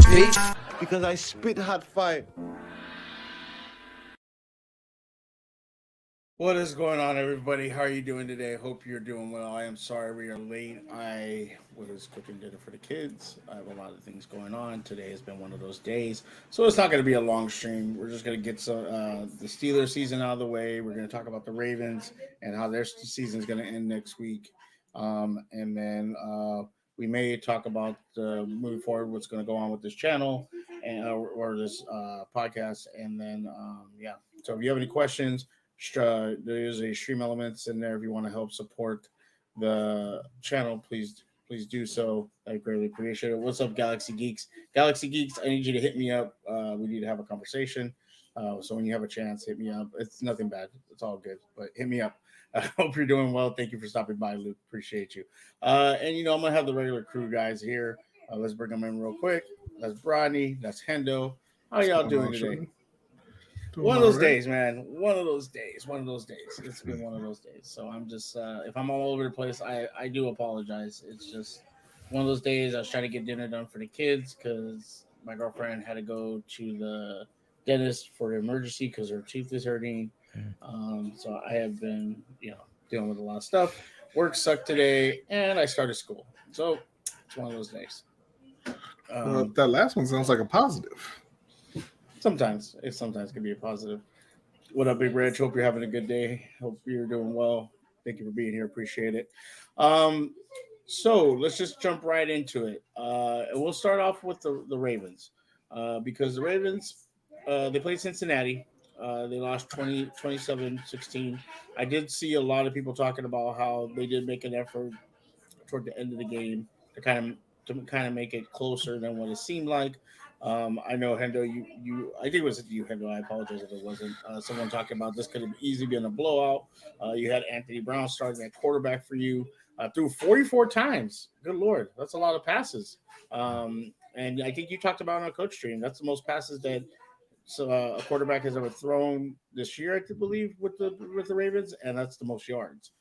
spit? Because I spit hot fire. What is going on, everybody? How are you doing today? Hope you're doing well. I am sorry we are late. I was cooking dinner for the kids. I have a lot of things going on. Today has been one of those days, so it's not going to be a long stream. We're just going to get some the Steelers season out of the way. We're going to talk about the Ravens and how their season is going to end next week, and then we may talk about moving forward what's going to go on with this channel and or this podcast, and then yeah. So if you have any questions, there's a stream elements in there if you want to help support the channel, please do so. I greatly appreciate it. What's up, Galaxy Geeks? Galaxy Geeks, I need you to hit me up. We need to have a conversation. So when you have a chance, hit me up. It's nothing bad. It's all good, but hit me up. I hope you're doing well. Thank you for stopping by, Luke. Appreciate you. And I'm gonna have the regular crew guys here. Let's bring them in real quick. That's Brodney. That's Hendo. How y'all doing today? One of those days, man. One of those days. It's been one of those days. So I'm just, if I'm all over the place, I do apologize. It's just one of those days. I was trying to get dinner done for the kids because my girlfriend had to go to the dentist for an emergency because her tooth is hurting. So I have been, dealing with a lot of stuff. Work sucked today, and I started school. So it's one of those days. Well, that last one sounds like a positive. Sometimes it can be a positive. What up, Big Reg? Hope you're having a good day. Hope you're doing well. Thank you for being here. Appreciate it. So let's just jump right into it. We'll start off with the Ravens because the Ravens, they played Cincinnati. They lost 27-16. I did see a lot of people talking about how they did make an effort toward the end of the game to kind of make it closer than what it seemed like. I know Hendo, I think it was you, Hendo. I apologize if it wasn't. Someone talking about this could have easily been a blowout. You had Anthony Brown starting at quarterback for you, threw 44 times. Good Lord, that's a lot of passes. And I think you talked about on a coach stream. That's the most passes that a quarterback has ever thrown this year, I believe, with the Ravens, and that's the most yards.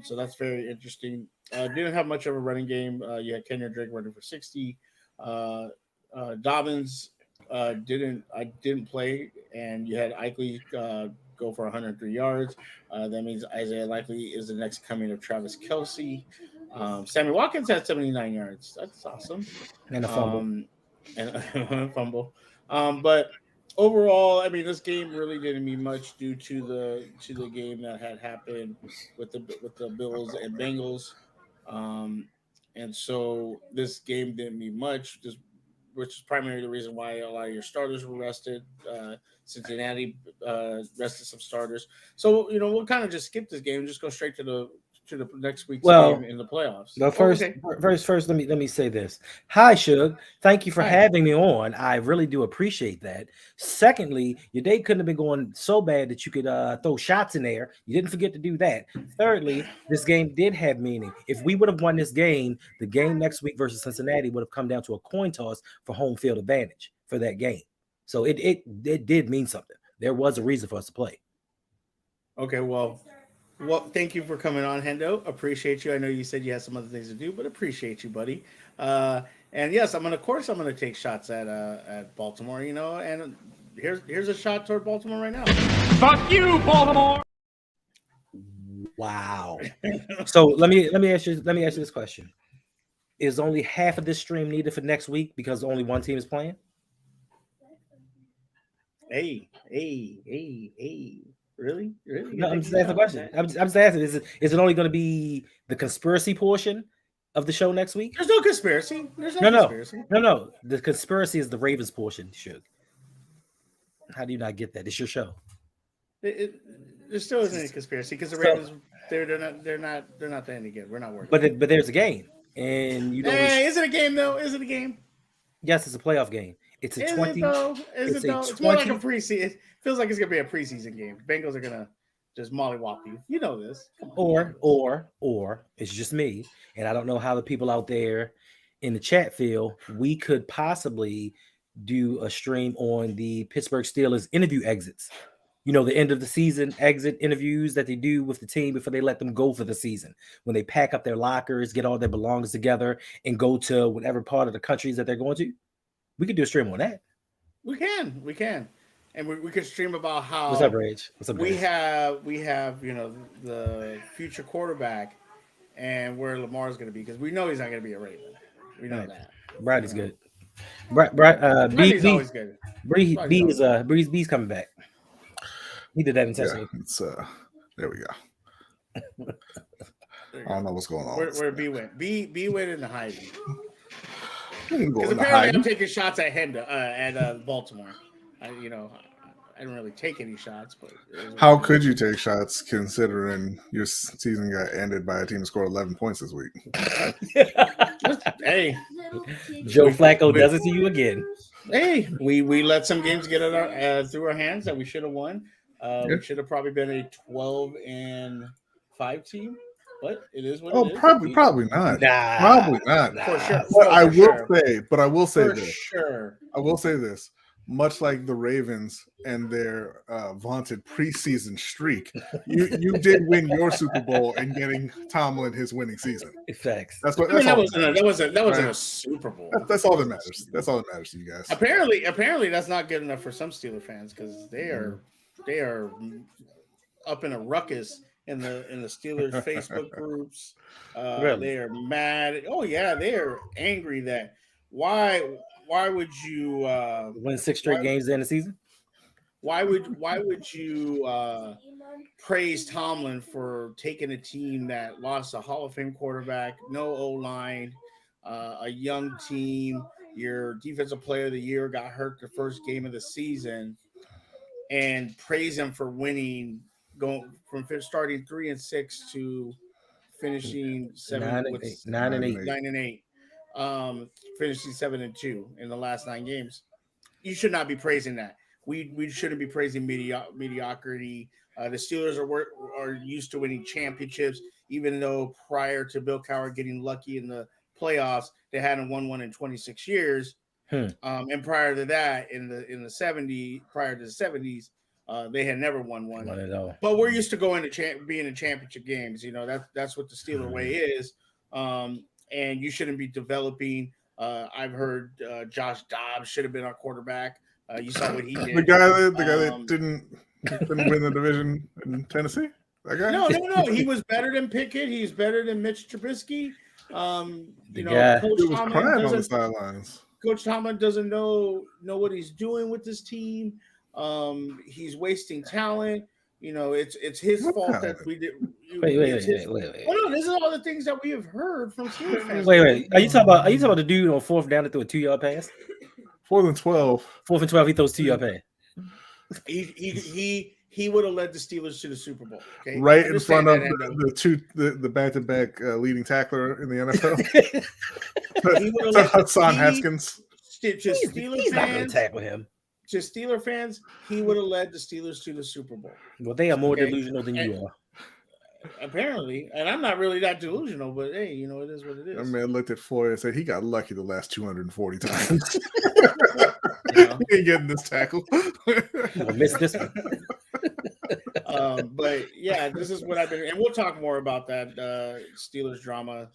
So that's very interesting. Didn't have much of a running game. You had Kenyon Drake running for 60. Dobbins didn't play, and you had Eichel go for 103 yards. That means Isaiah Likely is the next coming of Travis Kelce. Sammy Watkins had 79 yards. That's awesome. And a fumble. And a fumble. But overall, I mean, this game really didn't mean much due to the game that had happened with the Bills and Bengals. And so this game didn't mean much, which is primarily the reason why a lot of your starters were rested. Cincinnati rested some starters. So, we'll kind of just skip this game and just go straight to the next week's game in the playoffs. First, let me say this. Hi, Suge. Thank you for having me on. I really do appreciate that. Secondly, your day couldn't have been going so bad that you could throw shots in there. You didn't forget to do that. Thirdly, this game did have meaning. If we would have won this game, the game next week versus Cincinnati would have come down to a coin toss for home field advantage for that game. So it did mean something. There was a reason for us to play. Okay, well, thank you for coming on, Hendo. Appreciate you. I know you said you had some other things to do, but appreciate you, buddy. And yes, I'm gonna take shots at Baltimore. And here's a shot toward Baltimore right now. Fuck you, Baltimore. Wow. So let me ask you this question: is only half of this stream needed for next week because only one team is playing? Hey. Really? No, I'm just asking the question. I'm just asking: is it only going to be the conspiracy portion of the show next week? There's no conspiracy. No. The conspiracy is the Ravens portion. Suge. How do you not get that? It's your show. There still isn't any conspiracy because the Ravens they're not that any good. We're not worried. But there's a game, and you don't. Is it a game though? Is it a game? Yes, it's a playoff game. It's a 20. It's more like a preseason. It feels like it's gonna be a preseason game. Bengals are gonna just mollywop you. You know this. Or it's just me, and I don't know how the people out there in the chat feel. We could possibly do a stream on the Pittsburgh Steelers interview exits. The end of the season exit interviews that they do with the team before they let them go for the season. When they pack up their lockers, get all their belongings together, and go to whatever part of the countries that they're going to. We could do a stream on that. We can, and we could stream about how What's up, Rage? What's up, we Rage? have the future quarterback and where Lamar's going to be because we know he's not going to be a Raven. We know Right. that. Brady's You know. good. B Brady's B always good. B Brady's is B's coming back. He did that intentionally. Yeah, it's there we go. There you I don't go. know what's going on. Where B went? B went into hiding. You can go Because into apparently hiding. I'm taking shots at him at Baltimore. I didn't really take any shots, but How could you take shots considering your season got ended by a team that scored 11 points this week? Hey, Joe Flacco does it to you again. hey, we let some games get through our hands that we should have won. We should have probably been a 12-5 team, but it is what it is. Probably not. Nah, Probably not. For sure. But I For will say For this. sure. I will say this. Much like the Ravens and their vaunted preseason streak, you did win your Super Bowl and getting Tomlin his winning season. Facts. That's what. I mean, That's that all. wasn't a Super Bowl. That's all that matters. That's all that matters to you guys. Apparently, that's not good enough for some Steeler fans because they are up in a ruckus in the Steelers Facebook groups. Really? They are mad. Oh yeah, they are angry that why would you Win 6 straight games in the season? why would you praise Tomlin for taking a team that lost a Hall of Fame quarterback, no O-line, a young team, your defensive player of the year got hurt the first game of the season, and praise him for winning, going from starting 3-6 to finishing 9-8. Finishing 7-2 in the last 9 games. You should not be praising that. We shouldn't be praising mediocrity. The Steelers are used to winning championships, even though prior to Bill Cowher getting lucky in the playoffs, they hadn't won one in 26 years. And prior to that, in the 70s, prior to the 70s, they had never won one. Not at all. But we're used to going to being in championship games. You know, that's what the Steeler way is. And you shouldn't be developing. I've heard Josh Dobbs should have been our quarterback. You saw what he did. The guy that didn't win the division in Tennessee. That guy? No. He was better than Pickett. He's better than Mitch Trubisky. Coach He was Tomlin crying on the doesn't. sidelines. Coach Tomlin doesn't know what he's doing with this team. He's wasting talent. You know, it's his fault that we did. Wait. Well, no, this is all the things that we have heard from Steelers fans. Wait. Are you talking about the dude on 4th down that threw a 2-yard pass? 4th and 12. 4th and 12, he throws 2-yard pass. He would have led the Steelers to the Super Bowl. Okay? Right in front of the back-to-back leading tackler in the NFL. He would have led Hassan Haskins. He's He's not going to tackle him. To Steeler fans, he would have led the Steelers to the Super Bowl. Well, they are more delusional than you are. Apparently, and I'm not really that delusional, but hey, you know, it is what it is. That man looked at Floyd and said he got lucky the last 240 times. You know? He ain't getting this tackle. I missed this one. But yeah, this is what I've been, and we'll talk more about that Steelers drama.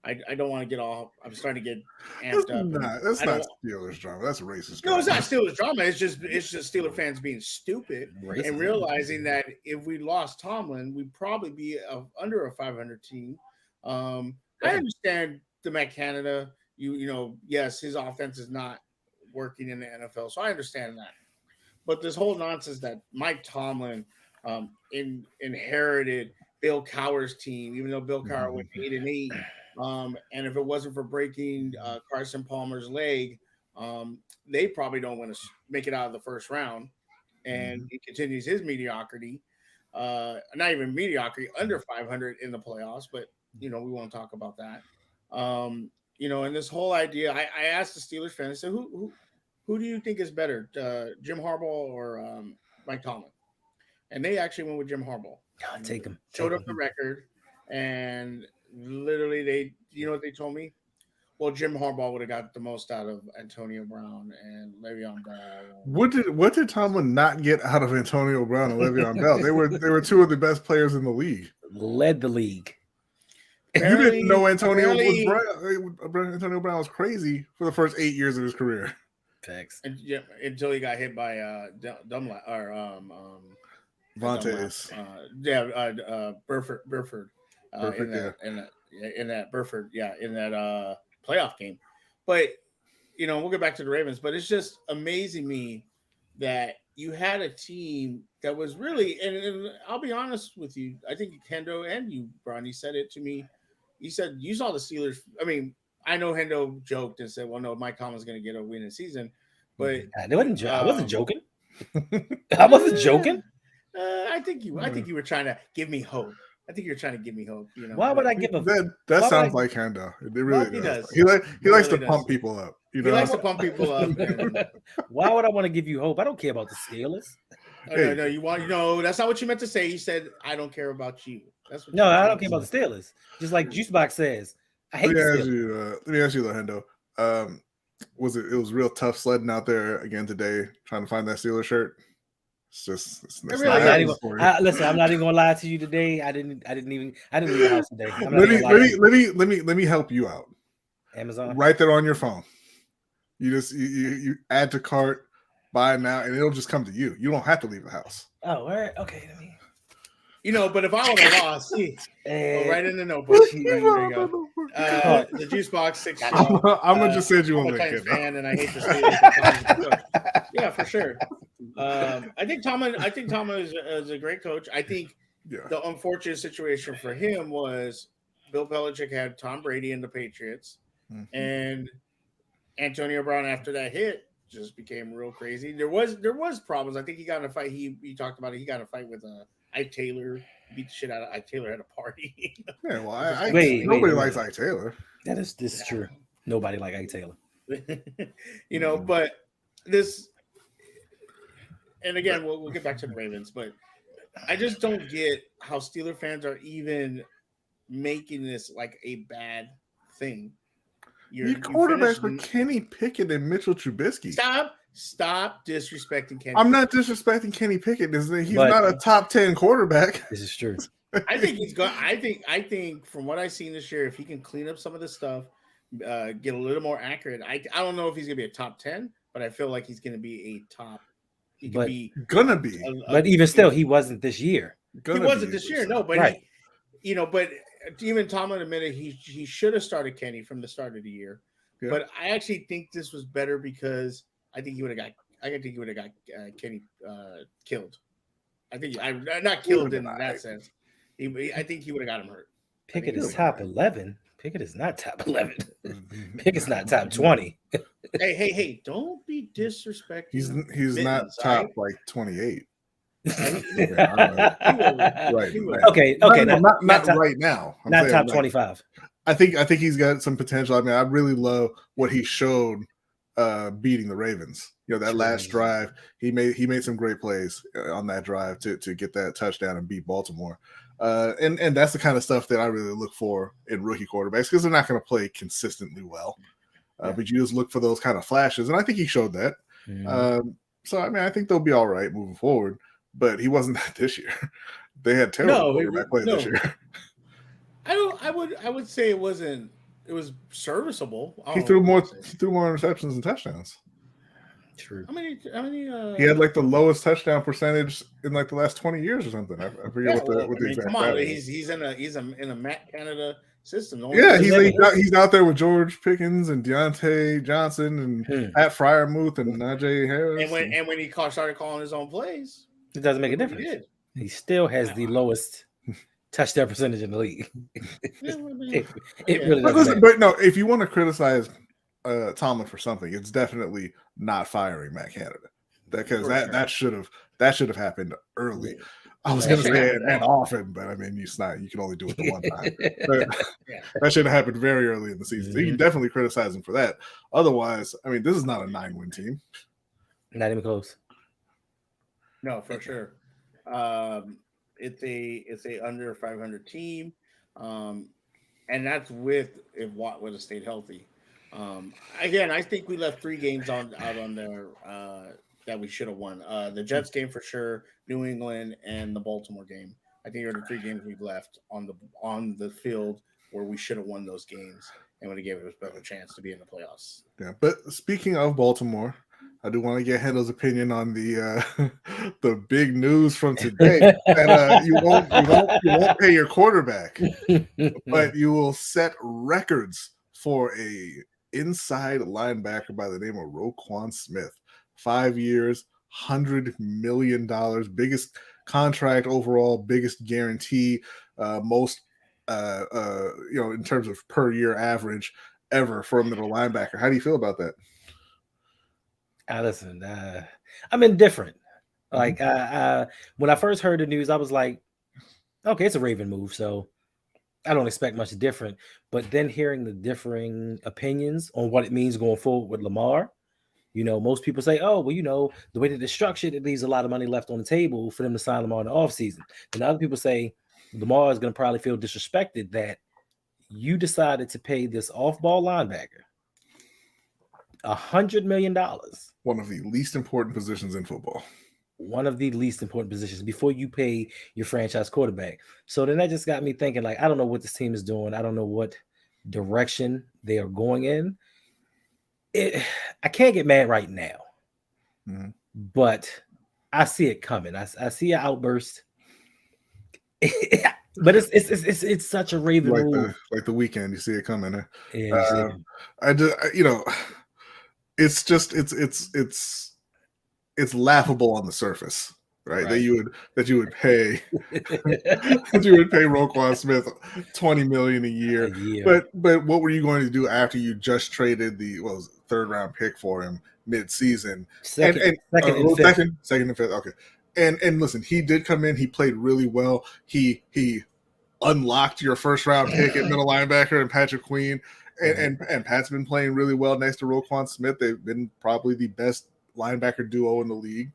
I don't want to get all. I'm starting to get amped up. That's not Steelers drama. That's racist drama. No, it's not Steelers drama. It's just Steelers fans being stupid and realizing that if we lost Tomlin, we'd probably be under a 500 team. I understand the Matt Canada. Yes, his offense is not working in the NFL, so I understand that. But this whole nonsense that Mike Tomlin inherited Bill Cowher's team, even though Bill Cowher went 8-8. And if it wasn't for breaking Carson Palmer's leg, they probably don't make it out of the first round. And he continues his mediocrity, not even mediocrity, under 500 in the playoffs. But we won't talk about that. And this whole idea, I asked the Steelers fans, I said, who do you think is better, Jim Harbaugh or Mike Tomlin? And they actually went with Jim Harbaugh. God, take him. Showed up the record, and literally, you know what they told me? Well, Jim Harbaugh would have got the most out of Antonio Brown and Le'Veon Bell. What did Tomlin not get out of Antonio Brown and Le'Veon Bell? They were two of the best players in the league. Led the league. You didn't know Antonio Brown was crazy for the first 8 years of his career. Facts. Until he got hit by Vontaze. Burford. Burford, In that playoff game. But we'll get back to the Ravens, but it's just amazing me that you had a team that was really, and I'll be honest with you, I think Hendo and you, Bronny, said it to me. You said you saw the Steelers. I mean, I know Hendo joked and said, well, no, Mike Tomlin's going to get a win this season. But I wasn't joking. I wasn't joking. I think you were trying to give me hope. I think you're trying to give me hope. Why would I give a that sounds like Hendo. It really does. He likes to pump people up. He likes to pump people up. Why would I want to give you hope? I don't care about the Steelers. Oh, no, you want that's not what you meant to say. You said I don't care about you. That's what. No, I don't care about the Steelers. Just like Juicebox says, I hate the Steelers. Let me ask you, Hendo. It was real tough sledding out there again today, trying to find that Steelers shirt? Listen, I'm not even gonna lie to you today. I didn't leave the house today. Let me help you out. Amazon, right there on your phone. You add to cart, buy now, and it'll just come to you. You don't have to leave the house. Oh, all right, okay. Let me. But if I would have lost, right in the notebook. There you go. The juice box 6. I'm gonna just send you a link. Fan, and I hate the Steelers. Yeah, for sure. I think Tomlin is a great coach. I think the unfortunate situation for him was Bill Belichick had Tom Brady and the Patriots, and Antonio Brown after that hit just became real crazy. There was problems. I think he got in a fight. He talked about it. He got in a fight with Ike Taylor. Beat the shit out of Ike Taylor at a party. Yeah, well, nobody likes Ike Taylor. This is true. Nobody like Ike Taylor. But this, and again, we'll get back to the Ravens, but I just don't get how Steeler fans are even making this like a bad thing. Your quarterbacks were Kenny Pickett and Mitchell Trubisky. Stop disrespecting Kenny. I'm not disrespecting Kenny Pickett. He's not a top 10 quarterback. This is true. I think he's going. I think from what I've seen this year, if he can clean up some of this stuff, get a little more accurate. I don't know if he's going to be a top 10, but I feel like he's going to be a top. But even still, he wasn't this year. He wasn't this year. No, but right. But even Tomlin admitted he should have started Kenny from the start of the year. Yeah. But I actually think this was better because I think he would have got Kenny killed. I think not killed in that sense. I think he would have got him hurt. Pickett is top 11. Pickett is not top 11. Pickett's not top 20. Hey! Don't be disrespectful. He's not top like 28. Right. Okay. Not right now. Not top 25. I think he's got some potential. I mean, I really love what he showed beating the Ravens. That last drive, he made some great plays on that drive to get that touchdown and beat Baltimore. And that's the kind of stuff that I really look for in rookie quarterbacks because they're not going to play consistently well. But you just look for those kind of flashes, and I think he showed that. So I mean, I think they'll be all right moving forward. But he wasn't that this year. They had terrible quarterback play this year. I would say it wasn't. It was serviceable. He threw more interceptions and touchdowns. True. How many? He had like the lowest touchdown percentage in like the last 20 years or something. I forget what the exact. Come on, he's in a Matt Canada system. He's out there with George Pickens and Deontay Johnson and Pat Fryermuth and Najee Harris. And when he started calling his own plays, it doesn't make a difference. He still has the lowest touchdown percentage in the league. It really doesn't. But no, if you want to criticize Tomlin for something, it's definitely not firing Matt Canada because that should have happened early. I was going to say it often, but I mean, it's not. You can only do it the one time. That should have happened very early in the season. So you can definitely criticize him for that. Otherwise, I mean, this is not a 9-win team. Not even close. No, for sure. It's a under 500 team, and that's if Watt would have stayed healthy. Again, I think we left 3 games out on there that we should have won. The Jets game for sure, New England, and the Baltimore game. I think are the 3 games we've left on the field where we should have won those games and would have given us a better chance to be in the playoffs. Yeah, but speaking of Baltimore, I do want to get Hendo's opinion on the the big news from today that you won't pay your quarterback, but you will set records for a inside linebacker by the name of Roquan Smith. 5 years, $100 million, biggest contract overall, biggest guarantee, most in terms of per year average ever for a middle linebacker. How do you feel about that? Listen, I'm indifferent. Like when I first heard the news, I was like, okay, it's a Raven move, so I don't expect much different. But then hearing the differing opinions on what it means going forward with Lamar, most people say, oh, well, the way that it's structured, it leaves a lot of money left on the table for them to sign Lamar in the offseason. Then other people say Lamar is going to probably feel disrespected that you decided to pay this off-ball linebacker $100 million. One of the least important positions in football. One of the least important positions before you pay your franchise quarterback. So then that just got me thinking, like, I don't know what this team is doing. I don't know what direction they are going in. I can't get mad right now, but I see it coming. I see an outburst. But it's such a Raven move. Like the weekend, you see it coming. Yeah, it's just it's laughable on the surface, right? That you would pay Roquan Smith $20 million a year. But what were you going to do after you just traded the third round pick for him mid-season? Second and fifth. Okay. And listen, he did come in, he played really well. He unlocked your first round pick at middle linebacker and Patrick Queen. And Pat's been playing really well next to Roquan Smith. They've been probably the best linebacker duo in the league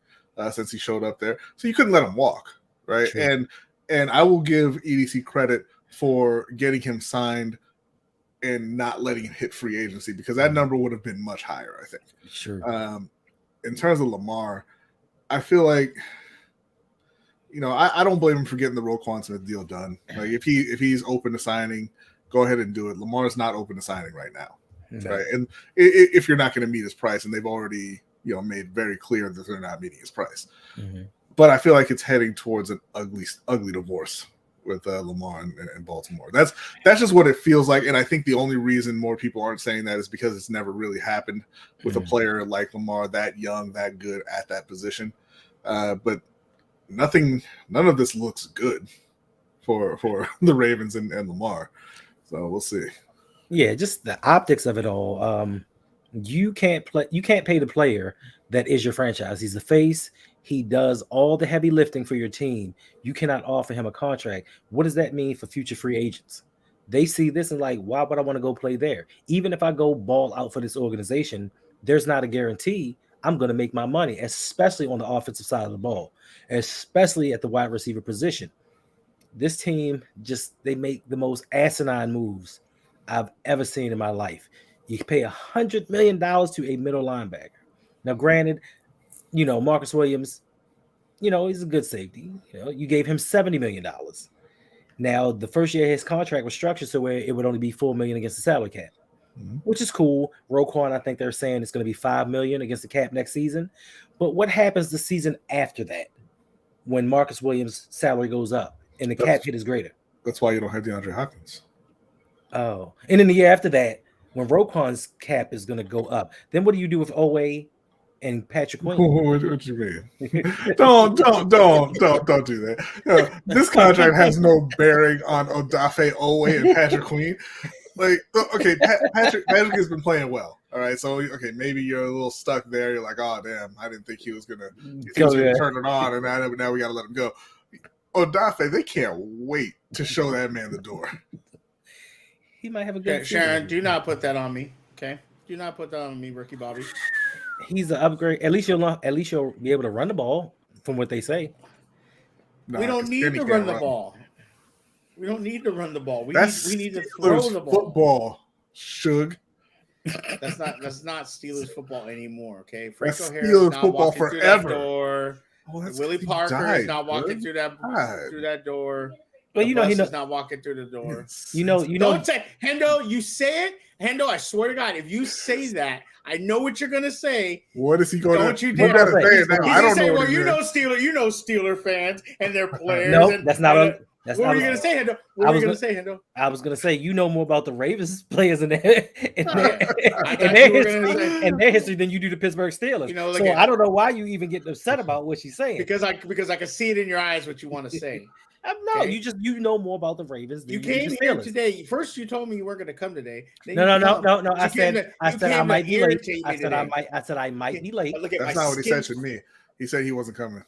since he showed up there. So you couldn't let him walk, right? True. And I will give EDC credit for getting him signed and not letting him hit free agency, because that number would have been much higher, I think. Sure. In terms of Lamar, I feel like, I don't blame him for getting the Roquan Smith deal done. Like if he's open to signing, go ahead and do it. Lamar's not open to signing right now, right? And if you're not going to meet his price, and they've already made very clear that they're not meeting his price, but I feel like it's heading towards an ugly divorce with Lamar and Baltimore. That's just what it feels like, and I think the only reason more people aren't saying that is because it's never really happened with a player like Lamar, that young, that good at that position. But none of this looks good for the Ravens and Lamar. So we'll see. Yeah, just the optics of it all. You can't pay the player that is your franchise. He's the face. He does all the heavy lifting for your team. You cannot offer him a contract. What does that mean for future free agents? They see this and like, why would I want to go play there? Even if I go ball out for this organization, there's not a guarantee I'm going to make my money, especially on the offensive side of the ball, especially at the wide receiver position. This team they make the most asinine moves I've ever seen in my life. You pay $100 million to a middle linebacker. Now, granted, Marcus Williams, he's a good safety. You gave him $70 million. Now, the first year his contract was structured so where it would only be $4 million against the salary cap, which is cool. Roquan, I think they're saying it's going to be $5 million against the cap next season. But what happens the season after that when Marcus Williams' salary goes up and the cap hit is greater? That's why you don't have DeAndre Hopkins. Oh, and then the year after that, when Roquan's cap is going to go up, then what do you do with Owe and Patrick Queen? What you mean? Don't do that. This contract has no bearing on Odafe Owe and Patrick Queen. Like, okay, Patrick has been playing well. All right, so okay, maybe you're a little stuck there. You're like, oh damn, I didn't think he was gonna turn it on, and now we gotta let him go. Odafe, they can't wait to show that man the door. He might have a good Sharon, do not put that on me. Okay. Do not put that on me, Ricky Bobby. He's an upgrade. At least you'll be able to run the ball, from what they say. We don't need to run the ball. We don't need to run the ball. We need to throw the ball. Football, Suge. That's not Steelers football anymore. Okay. That's Steelers football forever. Willie Parker is not walking through that door. Well, The you know bus he know. is not walking through the door. You know. Don't say, Hendo, you say it. Hendo, I swear to God, if you say that, I know what you're gonna say. What is he going Don't to? you You dare gotta say. say it now. He's I gonna don't say, know. well, What you know Steeler fans and their players. No, and, that's not. and, A, that's what not. were you gonna say, Hendo? What I were was you gonna gonna- say, Hendo? I was gonna say you know more about the Ravens players in their I in thought their you were gonna history say, and their history than you do the Pittsburgh Steelers. You know, look so at- I don't know why you even get upset about what she's saying. because I can see it in your eyes what you want to say. No, okay. you know more about the Ravens than You you do came the here Steelers. today. First, you told me you weren't going to come today. Then No. I You came said to I might be late. irritate me I said today. I said I might be late. Look at That's my not what he skin. said to me. He said he wasn't coming.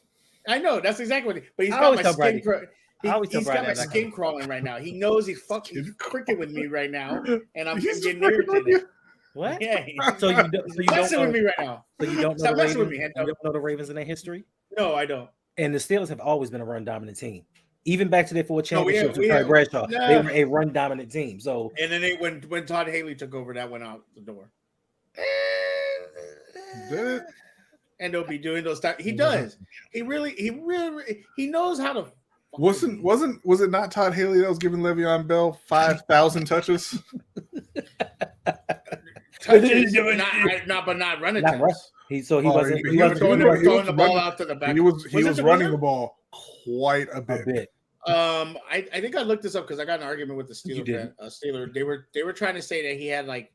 I know that's exactly what. But he's I got always my tell skin. Brady. He's got my skin crawling right now. He knows he's freaking with me right now, and I'm He's getting freaking with irritated. What? Yeah, So you don't messing know, with me right now. so you don't know Stop the messing Ravens. with me, You Hendo. don't know the Ravens in their history. No, I don't. And the Steelers have always been a run dominant team. Even back to their 4 championships we with Terry have- Bradshaw, nah. they were a run dominant team. So And then when Todd Haley took over, that went out the door. Did it? And they'll be doing those stuff. He does. He really he knows how to. Was it not Todd Haley that was giving Le'Veon Bell 5,000 touches? touches, but not running not run. attempts. He Oh, wasn't he was Throwing running the ball out to the back. He was it running Wizard? the ball quite a a bit. bit. I think I looked this up because I got in an argument with the You did. Steeler. They were trying to say that he had like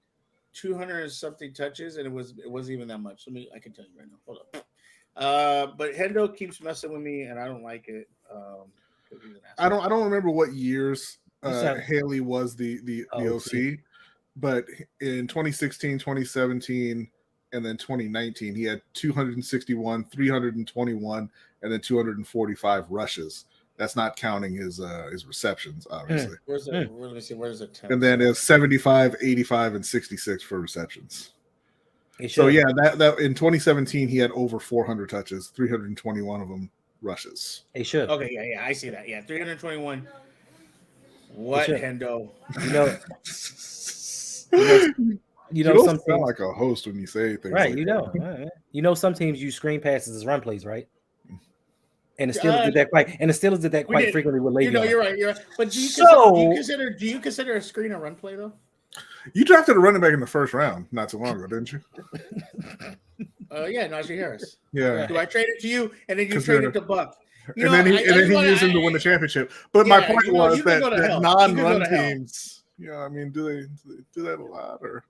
200 and something touches, and it wasn't even that much. I can tell you right now. Hold up. But Hendo keeps messing with me, and I don't like it. 'Cause he's an asshole. I don't remember what years You sound- Haley was the OC, but in 2016, 2017, and then 2019, he had 261, 321, and then 245 rushes. That's not counting his receptions, obviously. Where's the? Let me see. Where's the 10? And then it's 75, 85, and 66 for receptions. He So should. yeah, that in 2017 he had over 400 touches, 321 of them rushes. He should. Okay, yeah, I see that. Yeah, 321. What, should. Hendo? You know, You you know don't some sound teams, like a host when you say things. right? like You that. know, right. You know some teams use screen passes as run plays, right? And the Steelers Uh, did that quite. And the Steelers did that we quite did. frequently with You know, Le'Veon. you're right. You're right. But do you consider a screen a run play though? You drafted a running back in the first round not too long ago, didn't you? Yeah, Najee Harris. Yeah. Do I trade it to you and then you 'Cause trade they're- it to Buck? And then he used him to win the championship. But my point was you can that, go to that hell. You can go non-run to hell. teams, I mean, do they do that a lot or?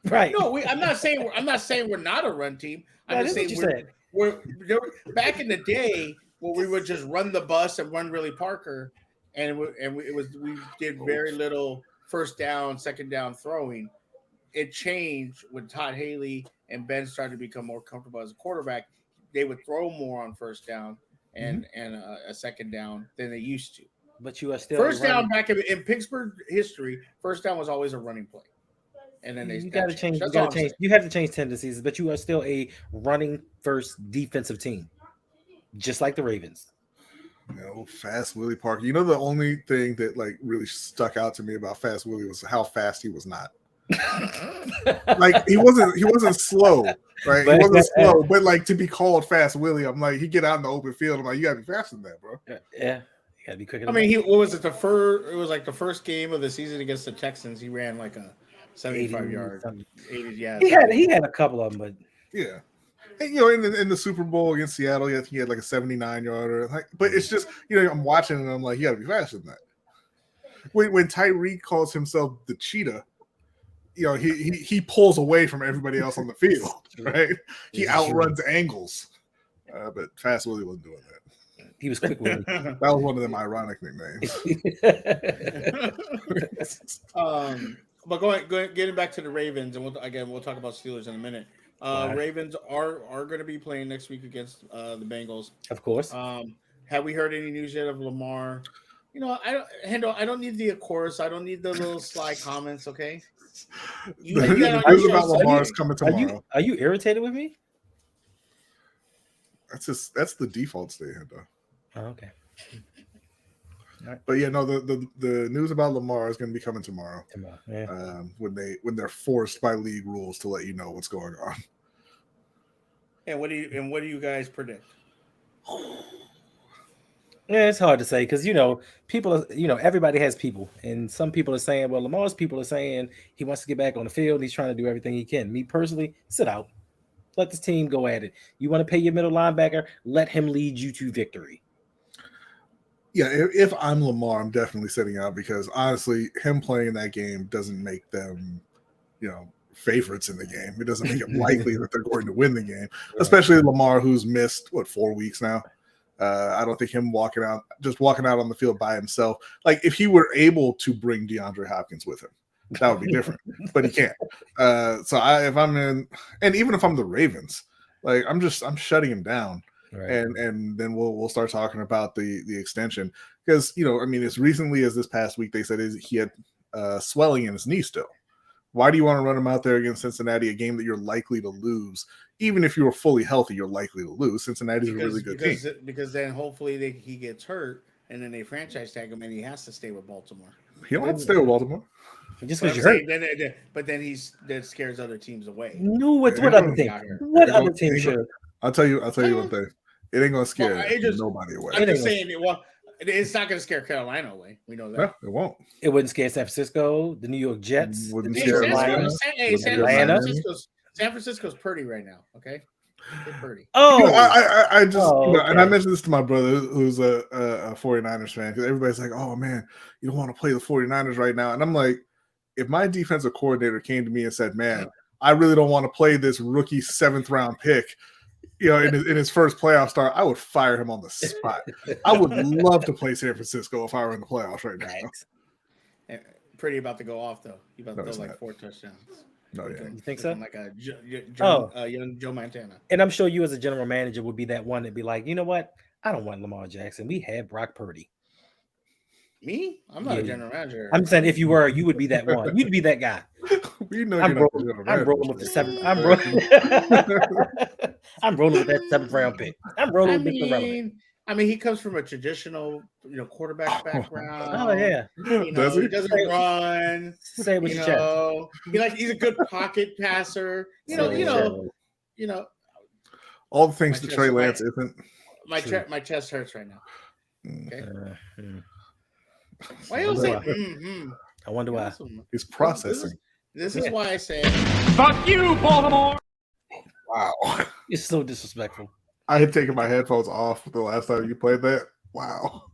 Right. No, I'm not saying we're not a run team. I'm That just is what saying you said. we're back in the day where we would just run the bus and run Willie Parker, and we did very little first down, second down throwing. It changed when Todd Haley and Ben started to become more comfortable as a quarterback. They would throw more on first down and a second down than they used to. But you are still First running. down back in Pittsburgh history, first down was always a running play. And then You got to change. You That's got all to I'm change. saying. You have to change tendencies, but you are still a running first defensive team, just like the Ravens. Fast Willie Parker. You know, the only thing that like really stuck out to me about Fast Willie was how fast he was not. Like he wasn't slow, right? But- he wasn't slow, but like to be called Fast Willie, I'm like, he get out in the open field. I'm like, you gotta be faster than that, bro. Yeah, you gotta be quicker. I mean, what was it? It was like the first game of the season against the Texans. He ran like a 75-yard, 80 yards. He had a couple of them, but Yeah. And, in the Super Bowl against Seattle, he had like a 79-yarder. Like, but it's just, I'm watching and I'm like, you got to be faster than that. When Tyreek calls himself the cheetah, he pulls away from everybody else on the field, right? He outruns angles. But Fast Willie wasn't doing that. he was quick with it. That was one of them ironic nicknames. But getting back to the Ravens, and we'll talk about Steelers in a minute. Ravens are going to be playing next week against the Bengals. Of course. Have we heard any news yet of Lamar? I don't need the chorus. I don't need the little sly comments. Okay. The news about Lamar is coming tomorrow. Are you irritated with me? That's the default state, though. Oh, okay. But yeah, no, the news about Lamar is going to be coming tomorrow. Yeah. When they're forced by league rules to let you know what's going on. And what do you guys predict? Yeah, it's hard to say because people are, everybody has people, and some people are saying, well, Lamar's people are saying he wants to get back on the field. He's trying to do everything he can. Me personally, sit out. Let this team go at it. You want to pay your middle linebacker? Let him lead you to victory. Yeah, if I'm Lamar, I'm definitely sitting out because honestly, him playing that game doesn't make them, favorites in the game. It doesn't make it likely that they're going to win the game, especially Lamar, who's missed 4 weeks now. I don't think him walking out on the field by himself. Like if he were able to bring DeAndre Hopkins with him, that would be different. But he can't. If I'm in, and even if I'm the Ravens, like I'm shutting him down. Right. And then we'll start talking about the extension because as recently as this past week they said he had swelling in his knee still. Why do you want to run him out there against Cincinnati, a game that you're likely to lose? Even if you were fully healthy, you're likely to lose. Cincinnati's a really good team. Because then hopefully he gets hurt and then they franchise tag him and he has to stay with Baltimore. He don't have to stay with Baltimore. Just because you're hurt. But then that scares other teams away. No, what other team? What other team should? I'll tell you one thing. It ain't gonna scare nobody away. I'm just saying it's not gonna scare Carolina away. We know that. No, it won't. It wouldn't scare San Francisco, the New York Jets, wouldn't scare Atlanta. San Francisco's pretty right now. Okay. Pretty. Oh, I just and I mentioned this to my brother who's a 49ers fan because everybody's like, oh man, you don't want to play the 49ers right now. And I'm like, if my defensive coordinator came to me and said, man, I really don't want to play this rookie 7th round pick, in his first playoff start, I would fire him on the spot. I would love to play San Francisco if I were in the playoffs right now. Pretty about to go off though. You about to throw 4 touchdowns. No, yeah. You think so? Like a young Joe Montana. And I'm sure you as a general manager would be that one that'd be like, you know what? I don't want Lamar Jackson. We had Brock Purdy. Me? I'm not a general manager. I'm saying if you were, you would be that one. You'd be that guy. I'm rolling with the 7th. I'm rolling with that 7th round pick. I'm rolling with Mr. Relevant. I mean, he comes from a traditional, quarterback background. Oh yeah, he doesn't run. Say what he's a good pocket passer. All the things that Trey Lance isn't. My chest hurts right now. Okay. Why you say? I wonder why. He's processing. This is why I say, "Fuck you, Baltimore." Wow, you're so disrespectful. I had taken my headphones off the last time you played that. Wow.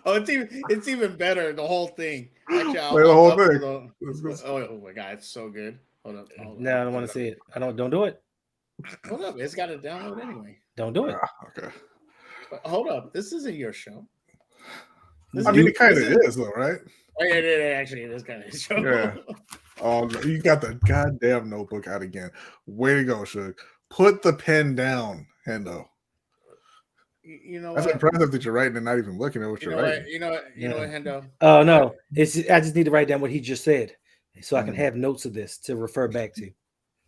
Oh, it's even better. The whole thing. Actually, play the whole thing. Oh my god, it's so good. Hold up. No, I don't want to see it. Don't do it. Hold up, it's got to download anyway. Don't do it. Okay. But hold up, this isn't your show. It kind of is, though, right? Oh, yeah, actually, it is kind of a show. Yeah. Oh, you got the goddamn notebook out again. Way to go, Suge. Put the pen down, Hendo. That's impressive that you're writing and not even looking at what you're writing. You know what, Hendo? Oh no, I just need to write down what he just said, so I can have notes of this to refer back to.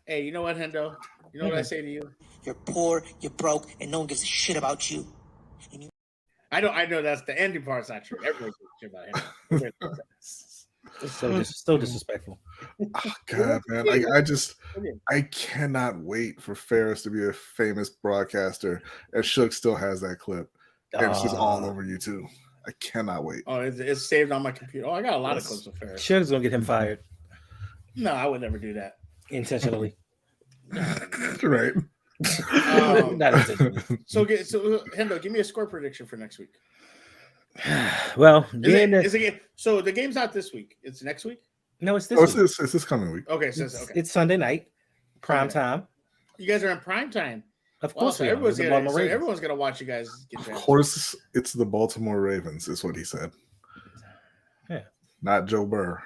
Hey, you know what, Hendo? You know what I say to you? You're poor, you're broke, and no one gives a shit about you. I know that's the ending part's not true. Everybody gives a shit about him. It's so disrespectful. Oh, God, man. I cannot wait for Ferris to be a famous broadcaster. And Suge still has that clip. And it's just all over YouTube. I cannot wait. Oh, it's saved on my computer. Oh, I got a lot of clips of Ferris. Suge's going to get him fired. No, I would never do that. Intentionally. Right. Not intentionally. So, Hendo, give me a score prediction for next week. Well, so the game's not this week. It's next week. No, it's this. week. It's this coming week. Okay, it's Sunday night, prime time. You guys are in prime time. Of course, everyone's gonna watch you guys. Of course, it's the Baltimore Ravens. Is what he said. Yeah, not Joe Burr.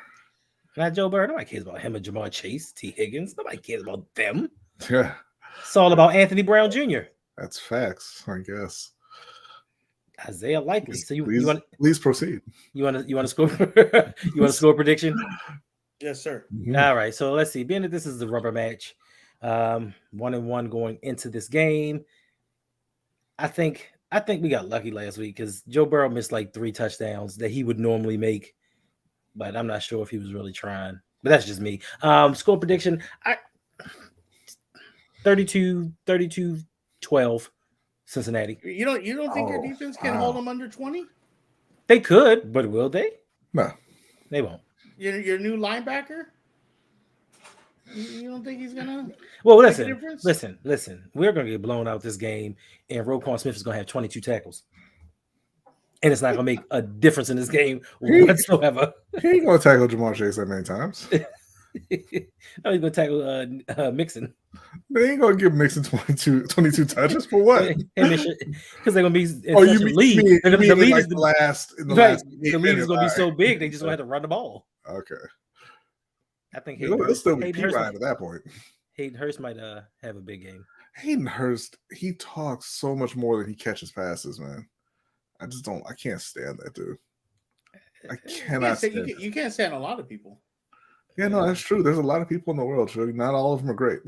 Not Joe Burr. Nobody cares about him and Jamar Chase, T. Higgins. Nobody cares about them. Yeah, it's all about Anthony Brown Jr. That's facts, I guess. Isaiah Likely. So please proceed. You want to score? You want to score a prediction? Yes, sir. Mm-hmm. All right. So let's see. Being that this is the rubber match, 1-1 going into this game. I think we got lucky last week because Joe Burrow missed like 3 touchdowns that he would normally make, but I'm not sure if he was really trying. But that's just me. Score prediction: 32-12. Cincinnati. You don't think your defense can hold them under 20? They could, but will they? No. They won't. Your new linebacker? You don't think he's gonna? Well, make a difference? listen. We're gonna get blown out this game, and Roquan Smith is gonna have 22 tackles, and it's not gonna make a difference in this game whatsoever. He ain't gonna tackle Jamar Chase that many times. No, he's gonna tackle Mixon. They ain't gonna give Mixon 22 touches for what? Because they're gonna be You mean the lead like is the last the lead is gonna be so big they just gonna have to run the ball. Okay. I think It'll still be P-Ryan at that point. Hayden Hurst might have a big game. Hayden Hurst, he talks so much more than he catches passes, man. I can't stand that dude. I cannot stand you can't stand a lot of people. Yeah, no, that's true. There's a lot of people in the world, Suge. Not all of them are great.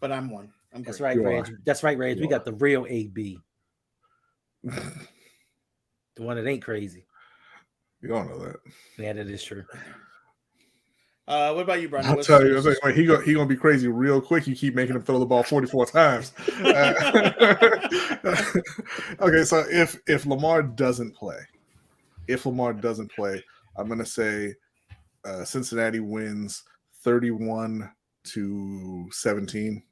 But I'm one. That's right, Reg. That's right, Reg. We got the real AB. The one that ain't crazy. You don't know that. Yeah, that is true. What about you, Brian? I'll tell you, he gonna be crazy real quick. You keep making him throw the ball 44 times. Okay, so if Lamar doesn't play, I'm gonna say Cincinnati wins 31-17.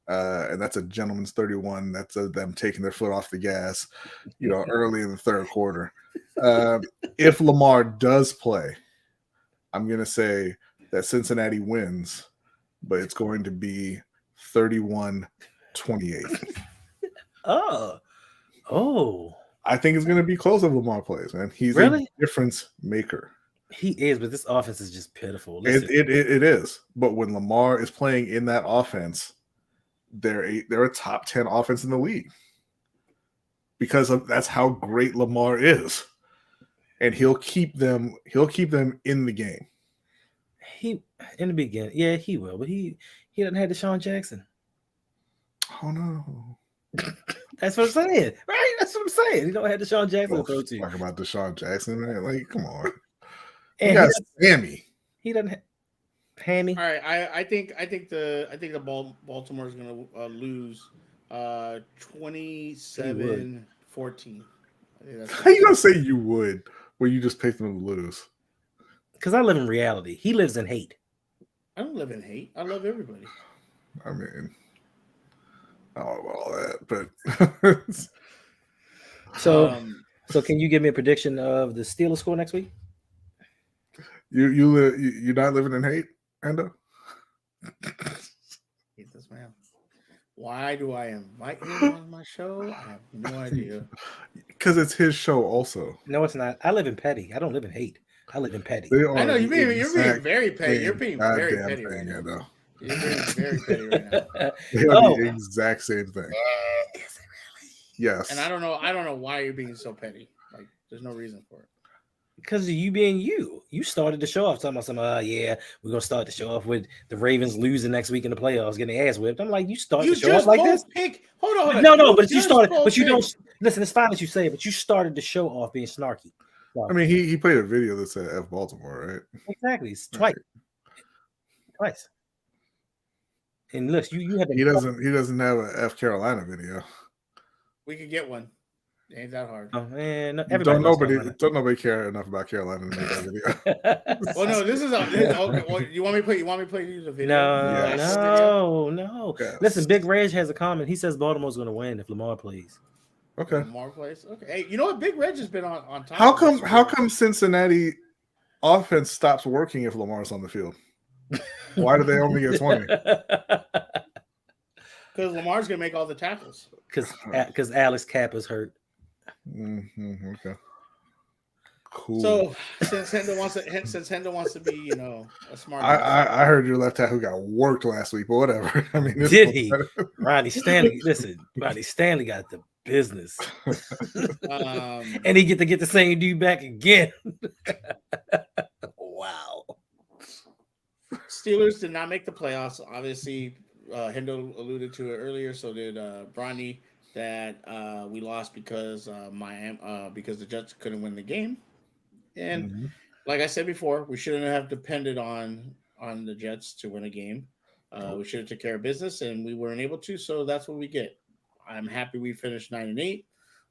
And that's a gentleman's 31. That's them taking their foot off the gas, early in the third quarter. If Lamar does play, I'm going to say that Cincinnati wins, but it's going to be 31-28. Oh. I think it's going to be close if Lamar plays, man. He's a difference maker. He is, but this offense is just pitiful. It is. But when Lamar is playing in that offense, they're a top 10 offense in the league because that's how great Lamar is. And he'll keep them in the game. He in the beginning, yeah, he will, but he doesn't have Deshaun Jackson. Oh no. That's what I'm saying. Right? That's what I'm saying. He don't have Deshaun Jackson to throw to. Talk about Deshaun Jackson, man. Like, come on. And he got Sammy. He doesn't have Hammy. All right, I think the Baltimore is going to lose 27-14. How you gonna say you would when you just picked them to lose? Because I live in reality. He lives in hate. I don't live in hate. I love everybody. I mean, I don't know about all that, but so can you give me a prediction of the Steelers score next week? You're not living in hate, Endo? Hate this man. Why do I invite him on my show? I have no idea. Because it's his show also. No, it's not. I live in petty. I don't live in hate. I live in petty. I know you're being very petty. You're being very petty right now. Endo. You're being very petty right now. They are the exact same thing. Is it really? Yes. And I don't know why you're being so petty. Like, there's no reason for it. Because of you being you. You started the show off talking about some, we're going to start the show off with the Ravens losing next week in the playoffs, getting their ass whipped. I'm like, you started the show off like this? Hold on. No, but you started, but you don't, listen, it's fine that you say it, but you started the show off being snarky. So, I mean, he played a video that said F Baltimore, right? Exactly. It's twice. And look, you have he doesn't have an F Carolina video. We could get one. It ain't that hard. Oh man, don't nobody care enough about Carolina to make that video. Well, no, this is okay. Well, you want me to play the video? No. Yes. Listen, Big Reg has a comment. He says Baltimore's going to win if Lamar plays. Okay. Lamar plays. Okay. Hey, you know what? Big Reg has been on top. How come Cincinnati offense stops working if Lamar's on the field? Why do they only get 20? Because Lamar's going to make all the tackles. Because Alex Cap is hurt. Mm-hmm. Okay. Cool. So since Hendo wants to be, a smart. I heard your left tackle got worked last week, but whatever. I mean, did he? Ronnie Stanley. Listen, Ronnie Stanley got the business, and he get the same dude back again. Wow. Steelers did not make the playoffs. Obviously, Hendo alluded to it earlier. So did Bronny. That we lost because the Jets couldn't win the game, and like I said before, we shouldn't have depended on the Jets to win a game. We should have took care of business, and we weren't able to. So that's what we get. I'm happy we finished 9-8.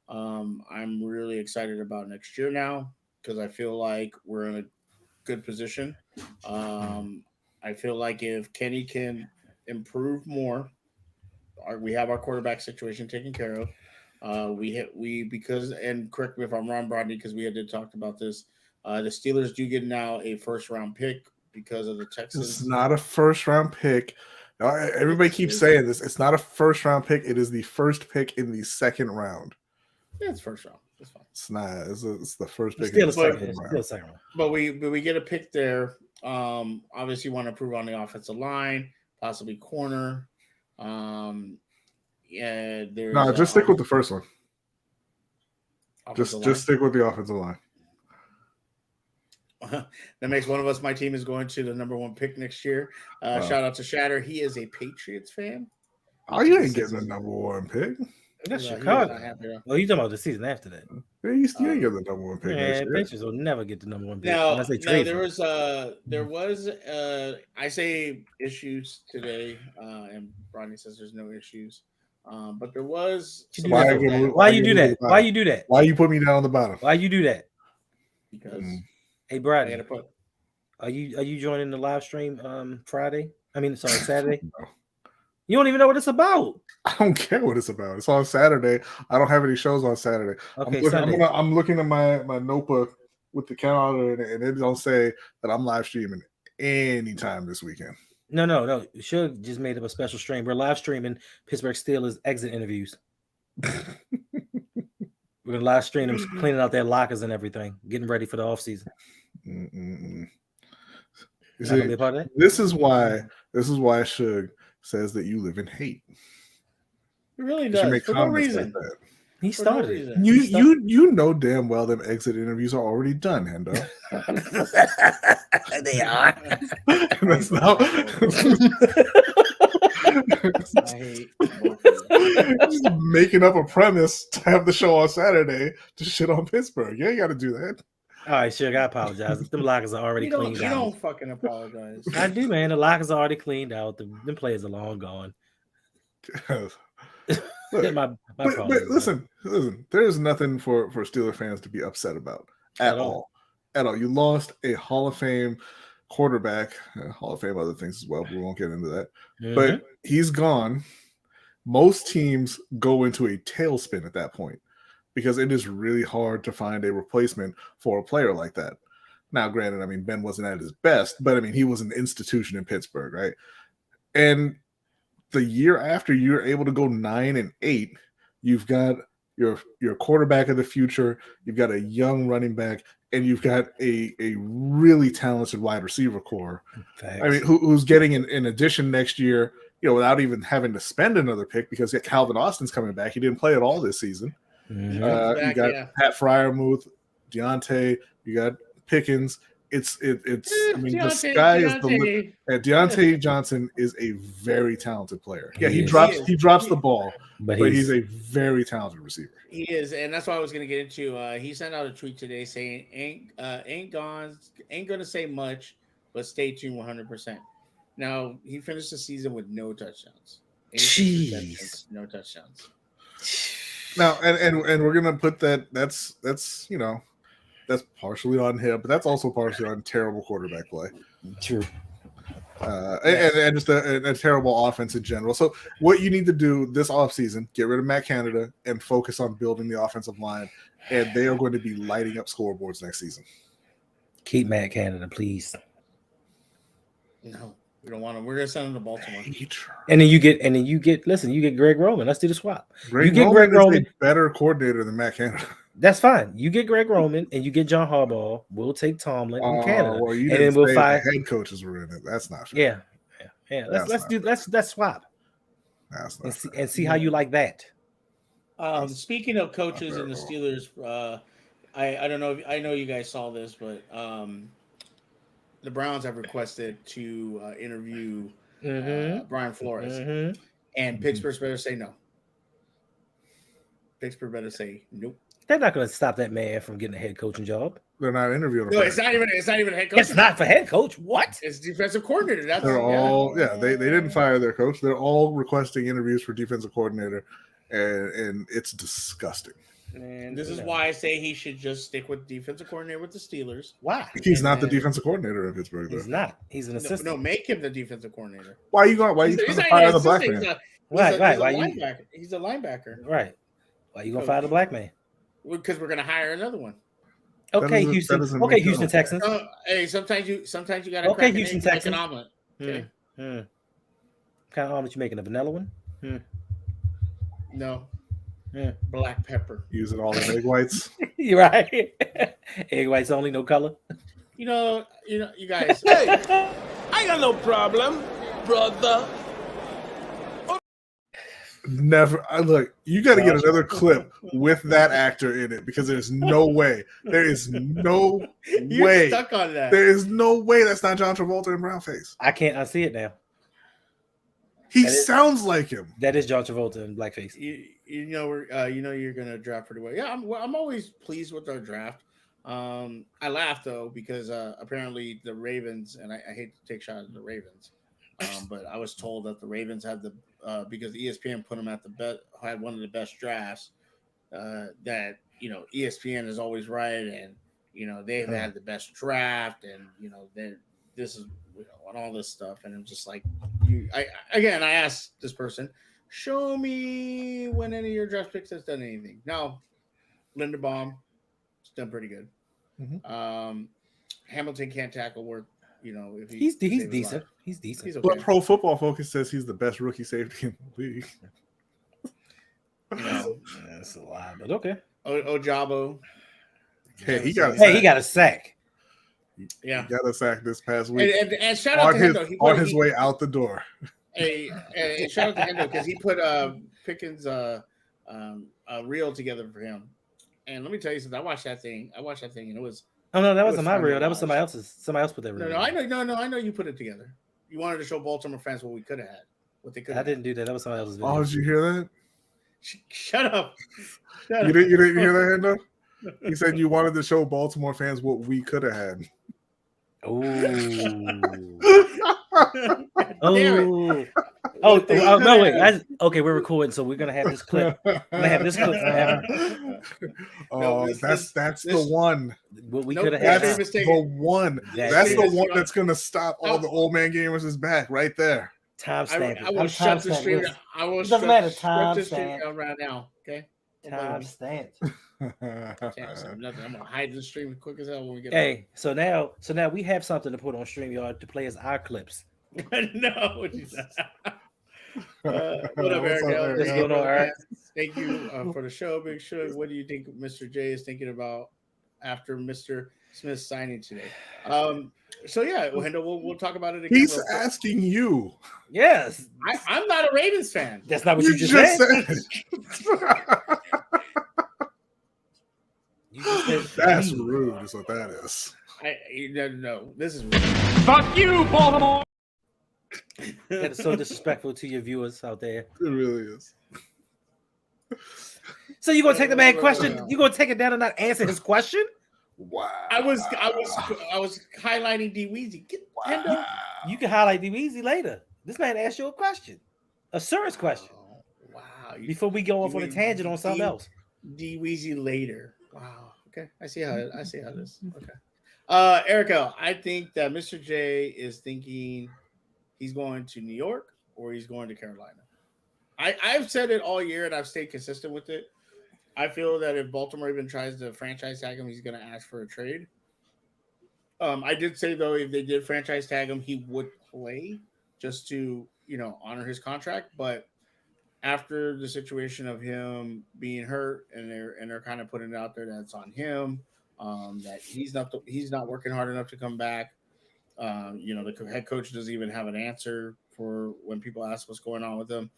I'm really excited about next year now because I feel like we're in a good position. I feel like if Kenny can improve more, we have our quarterback situation taken care of. Because, and correct me if I'm wrong, Rodney, because we had talked about this. The Steelers do get now a first round pick because of the Texans. It's not a first round pick. Everybody keeps saying this. It's not a first round pick. It is the first pick in the second round. Yeah, it's first round. It's fine. It's not. It's the first pick Still in a the second, second still a round. second round. But we get a pick there. Obviously want to improve on the offensive line, possibly corner. Yeah, there's No, just stick with the first one. offensive Just stick with the offensive line. line. That makes one of us. My team is going to the number 1 pick next year. Shout out to Shatter. He is a Patriots fan. Oh, you ain't getting the number 1 pick. That's He was Chicago. not happy. Well, you talking about the season after that? Yeah, you ain't getting the number 1 pick next Man, year. Patriots will never get the number 1 pick Now, unless they trade. there was I say issues today, and Rodney says there's no issues, but there was. Why you do that? Why you do that? Why you put me down on the bottom? Why you do that? Because Hey, I Brad, gotta put. are you joining the live stream Friday? I mean, sorry, Saturday. No. You don't even know what it's about. I don't care what it's about. It's on Saturday. I don't have any shows on Saturday. Okay, I'm looking at my notebook with the calendar, and it don't say that I'm live streaming anytime this weekend. No. Suge just made up a special stream. We're live streaming Pittsburgh Steelers exit interviews. We're gonna live stream them cleaning out their lockers and everything, getting ready for the offseason. You Not see, gonna be a part of that? this is why Suge says that you live in hate. It really You should does make for no comments reason. like that. He For no started reason. it. You know damn well them exit interviews are already done, Hendo. They are. That's not. I hate both of you. Just making up a premise to have the show on Saturday to shit on Pittsburgh. You ain't got to do that. All right, Suge, I apologize. Them lockers are already cleaned You out. don't fucking apologize. I do, man. The lockers are already cleaned out. Them players are long gone. Look, my but problem. listen. There's nothing for Steeler fans to be upset about at all. You lost a Hall of Fame quarterback, Hall of Fame other things as well, but we won't get into that. Mm-hmm. But he's gone. Most teams go into a tailspin at that point because it is really hard to find a replacement for a player like that. Now, granted, I mean, Ben wasn't at his best, but I mean, he was an institution in Pittsburgh, right? And the year after you're able to go 9-8, you've got your quarterback of the future, you've got a young running back, and you've got a really talented wide receiver core. Facts. I mean, who's getting an addition next year, without even having to spend another pick because Calvin Austin's coming back. He didn't play at all this season. Mm-hmm. You got Pat Fryermuth, Deontay, you got Pickens. It's I mean, the sky is the limit. Deontay Johnson is a very talented player. Yeah, he drops the ball, but he's a very talented receiver. He is, and that's what I was going to get into. He sent out a tweet today saying, "Ain't gonna say much, but stay tuned 100%." Now he finished the season with no touchdowns. Jeez, no touchdowns. Now, and we're gonna put that's that's partially on him, but that's also partially on terrible quarterback play. True. And just a terrible offense in general. So what you need to do this offseason, get rid of Matt Canada and focus on building the offensive line, and they are going to be lighting up scoreboards next season. Keep Matt Canada, please. No, we don't want him. We're gonna send him to Baltimore. And then you get Greg Roman. Let's do the swap. Greg Roman is a better coordinator than Matt Canada. That's fine. You get Greg Roman and you get John Harbaugh. We'll take Tomlin in Canada, well, and then we'll find head coaches were in it. That's not fair. Yeah. Let's swap. That's not fair. And see how you like that. Speaking of coaches and the Steelers, I don't know. I know you guys saw this, but the Browns have requested to interview Brian Flores, and Pittsburgh better say no. Pittsburgh better say nope. They're not going to stop that man from getting a head coaching job. They're not interviewing him. No, for it's it. not even a head coach. It's not for head coach. What? It's defensive coordinator. That's They're all they didn't fire their coach. They're all requesting interviews for defensive coordinator, and it's disgusting. And This is why I say he should just stick with defensive coordinator with the Steelers. Why? He's not the defensive coordinator of Pittsburgh. He's Though. not. He's an assistant. No, make him the defensive coordinator. Why are you going? Why are you trying to fire the black man? He's a linebacker. Right. Why are you gonna fire the black man? Because we're gonna hire another one. Okay, Houston. Okay, Houston Texans. Hey, sometimes you gotta. Okay, Houston Texans. Like an omelet. Okay. What kind of omelet you making? A vanilla one? No. Black pepper. Use it all in egg whites. You're right. Egg whites only, no color. You guys. Hey, I got no problem, brother. Never. Look, you got to get another clip with that actor in it because there's no way. There is no way. Stuck on that. There is no way that's not John Travolta in brownface. I can't unsee it now. He sounds like him. That is John Travolta in blackface. You're gonna draft pretty well. Yeah, I'm always pleased with our draft. I laugh though because apparently the Ravens, and I hate to take shots at the Ravens, but I was told that the Ravens had because ESPN put them at had one of the best drafts. That ESPN is always right, and they've had the best draft, and then this is and all this stuff, and I'm just like, I asked this person, show me when any of your draft picks has done anything. No, Linderbaum, it's done pretty good. Mm-hmm. Hamilton can't tackle worth. If He's decent. He's decent. He's okay. But Pro Football Focus says he's the best rookie safety in the league. That's a lot, but okay. Ojabo. Hey, he got a sack. Yeah, he got a sack this past week. And shout out to him on his way out the door. Hey, shout out to him because he put Pickens a reel together for him. And let me tell you something. I watched that thing, and it was. Oh no, that wasn't my reel. That was somebody else's. Somebody else put that reel. No, I know you put it together. You wanted to show Baltimore fans what we could have had, what they could. I didn't do that. That was somebody else's video. Oh, did you hear that? Shut up. You didn't hear that, Hendo? He said you wanted to show Baltimore fans what we could have had. Oh. Oh, no, wait. Okay, we're recording, so we're gonna have this clip. That's the one. What we could have had. That's the one. That's the one that's gonna stop all the old man gamers' back right there. Timestamp. I will shut the stream. I will shut the stream down right now. Okay. Timestamp. I'm gonna hide the stream as quick as hell when we get. Hey, so now we have something to put on StreamYard to play as our clips. No. What up, Eric? What's going on, Eric? Thank you for the show, Big Suge. What do you think Mr. J is thinking about after Mr. Smith signing today? So yeah, Wendell, we'll talk about it again. He's asking you. Yes. I'm not a Ravens fan. That's not what you just said. That's rude, is what that is. No, this is rude. Fuck you, Baltimore. That is so disrespectful to your viewers out there. It really is. So you gonna take the man question? You gonna take it down and not answer his question? Wow. I was highlighting D Weezy. Wow. You can highlight D Weezy later. This man asked you a question, a serious question. Oh, wow. Before we go off on a tangent on something else. D Weezy later. Wow. Okay. I see how this. Okay. Erica, I think that Mr. J is thinking he's going to New York or he's going to Carolina. I've said it all year and I've stayed consistent with it. I feel that if Baltimore even tries to franchise tag him, he's going to ask for a trade. I did say, though, if they did franchise tag him, he would play just to, honor his contract. But after the situation of him being hurt and they're kind of putting it out there that it's on him, that he's not working hard enough to come back. The head coach doesn't even have an answer for when people ask what's going on with him.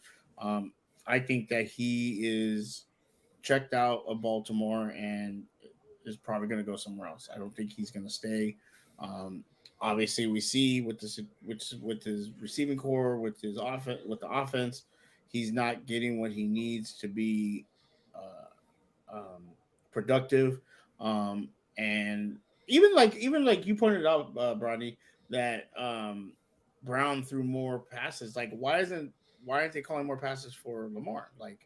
I think that he is checked out of Baltimore and is probably going to go somewhere else. I don't think he's going to stay. Obviously, we see with his receiving core, with his offense, with the offense, he's not getting what he needs to be productive. And even like you pointed out, Bronny, that Brown threw more passes. Like, why aren't they calling more passes for Lamar? Like,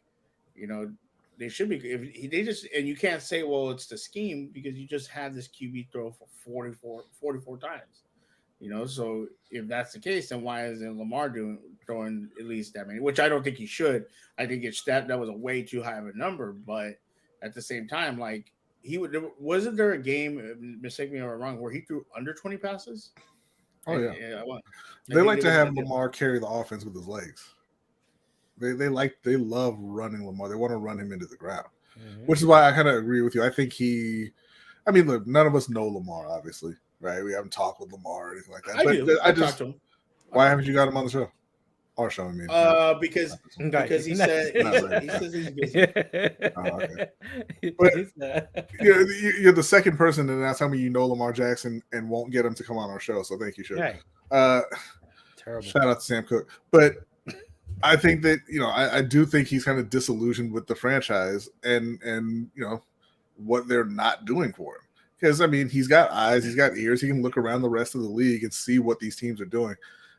you know, they should be. If they just, and you can't say, well, it's the scheme, because you just had this QB throw for 44 times. You know, so if that's the case, then why isn't Lamar throwing at least that many? Which I don't think he should. I think that was a way too high of a number. But at the same time, like, wasn't there a game, mistake me if I'm wrong, where he threw under 20 passes? Oh yeah. They like to have Lamar carry the offense with his legs. They love running Lamar. They want to run him into the ground, which is why I kind of agree with you. I think look, none of us know Lamar, obviously, right? We haven't talked with Lamar or anything like that. I talked to him. Why haven't you got him on the show? Or showing me? Because he said he says he's busy. Oh, okay. But you're the second person to now tell me you know Lamar Jackson and won't get him to come on our show. So thank you, Suge. Right. Terrible. Shout out to Sam Cook. But I think that, I do think he's kind of disillusioned with the franchise and what they're not doing for him. Because, I mean, he's got eyes, he's got ears, he can look around the rest of the league and see what these teams are doing.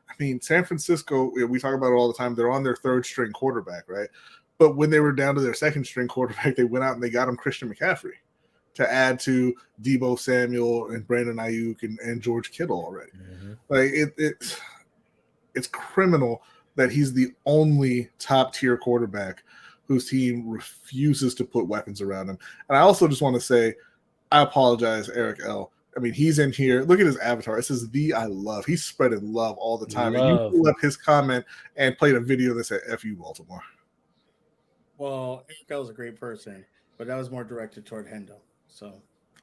I mean, San Francisco, we talk about it all the time, they're on their third string quarterback, right? But when they were down to their second string quarterback, they went out and they got him Christian McCaffrey to add to Deebo Samuel and Brandon Ayuk and George Kittle already. Like, it's criminal that he's the only top-tier quarterback whose team refuses to put weapons around him. And I also just want to say, I apologize, Eric L. I mean, he's in here. Look at his avatar. It says "the I love." He's spreading love all the time. And you pulled up his comment and played a video that said "F you, Baltimore." Well, Eric L is a great person, but that was more directed toward Hendo. So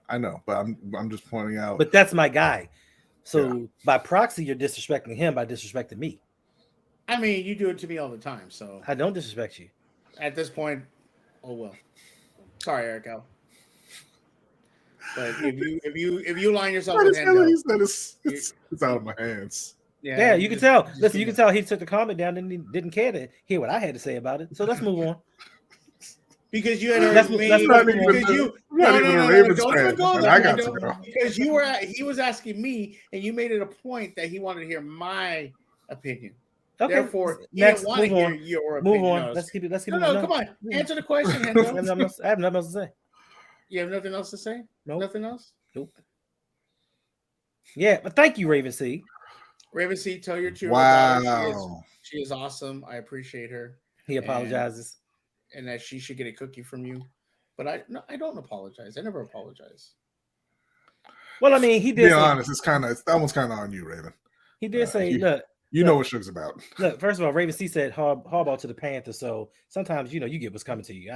I know, but I'm just pointing out. But that's my guy. So by proxy, you're disrespecting him by disrespecting me. I mean, you do it to me all the time. So I don't disrespect you. At this point, oh well. Sorry, Eric L. But if you line yourself with Hendo, it's out of my hands. Yeah, you can tell. Listen, you can tell he took the comment down and he didn't care to hear what I had to say about it. So let's move on. Because you had already because he was asking me, and you made it a point that he wanted to hear my opinion. Okay. Therefore, he didn't want to hear your opinion. Move on. Let's keep it. No, come on. Answer the question, Hendo. I have nothing else to say. You have nothing else to say? Nope. Nothing else? Nope. Yeah, but thank you, Raven C. Raven C, tell your two. Wow. She is awesome. I appreciate her. He apologizes. And that she should get a cookie from you. But I don't apologize. I never apologize. Well, I mean, he did. Be honest, it's almost kind of on you, Raven. He did say, look. You know what Suge's about. Look, first of all, Raven C said Harbaugh to the Panthers, so sometimes you get what's coming to you.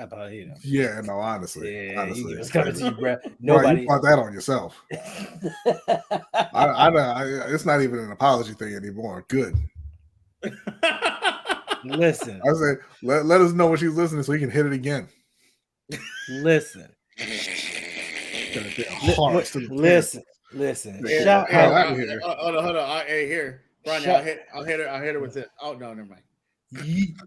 Yeah, no, honestly. You get what's coming to you, bro. Nobody you brought that on yourself. It's not even an apology thing anymore. Good. Listen. I say let us know when she's listening so we can hit it again. Listen. Listen. Shout out here. Hold on. Hey, here. Ronnie, I'll hit her with it. Oh no, never mind.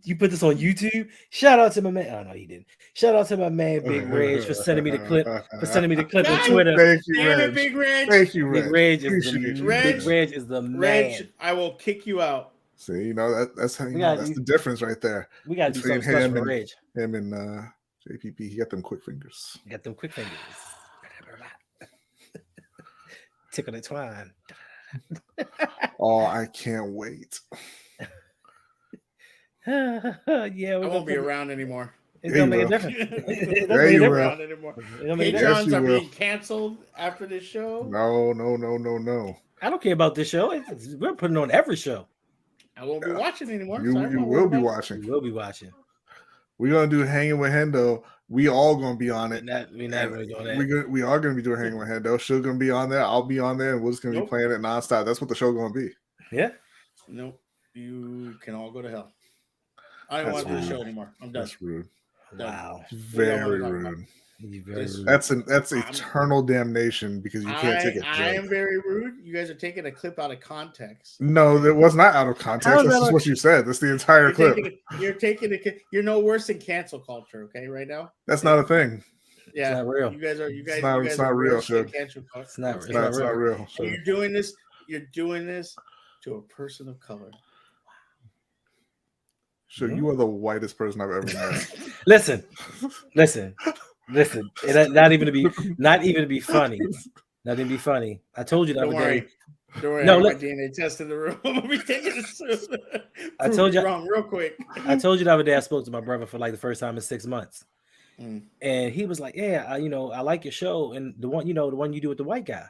You put this on YouTube? Shout out to my man. Oh no, he didn't. Shout out to my man Big Reg for sending me the clip. On Twitter. Thank you, Reg. Big Reg. Thank you, Reg. Big Reg is the man. Reg, I will kick you out. See, that's the difference right there. We gotta do something special for Reg. Him and JPP. He got them quick fingers. Tickle the twine. Oh, I can't wait. Yeah, I won't be around anymore. It don't make a difference. It doesn't make a difference anymore. Patrons are being canceled after this show. No. I don't care about this show. We're putting on every show. I won't be watching anymore. You will be watching. You will be watching. We're gonna do Hanging with Hendo. We all gonna be on it. We're not really doing that. We are gonna be doing Hanging with Hendo. Suge's gonna be on there. I'll be on there, and we're just gonna be playing it nonstop. That's what the show's gonna be. Yeah. Nope. You can all go to hell. I don't want to do the show anymore. I'm done. That's rude. Wow. Very rude. That's eternal damnation because you can't take it. I am very rude. You guys are taking a clip out of context. No, that was not out of context. That's just what you said. That's the entire clip. You're no worse than cancel culture, okay? Right now, that's not a thing. Yeah, not real. You guys are It's not real, Suge. It's not It's not real. And Suge. you're doing this to a person of color. Suge, you are the whitest person I've ever met. Listen. Not even to be funny. Not even be funny. I told you the other day. Don't worry. No, I got my look. DNA test in the room. I'm gonna be taking it soon. I told you wrong real quick. I told you the other day I spoke to my brother for like the first time in 6 months. Mm. And he was like, "Yeah, I like your show and the one you do with the white guy."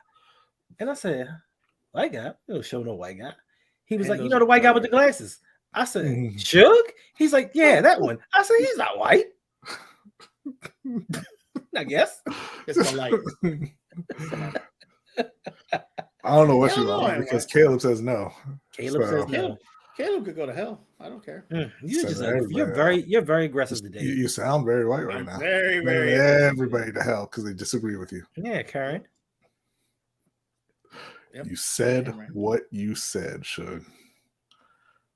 And I said, "White guy? You don't show no white guy." He was like, "The white guy with the glasses." I said, "Suge?" He's like, "Yeah, that one." I said, "He's not white." I guess it's my light. I don't know what you are because Caleb says no. Caleb says no. Caleb could go to hell. I don't care. You're very aggressive today. You sound very white right now. Very, very. Everybody to hell because they disagree with you. Yeah, Karen. Yep. You said what you said, Suge.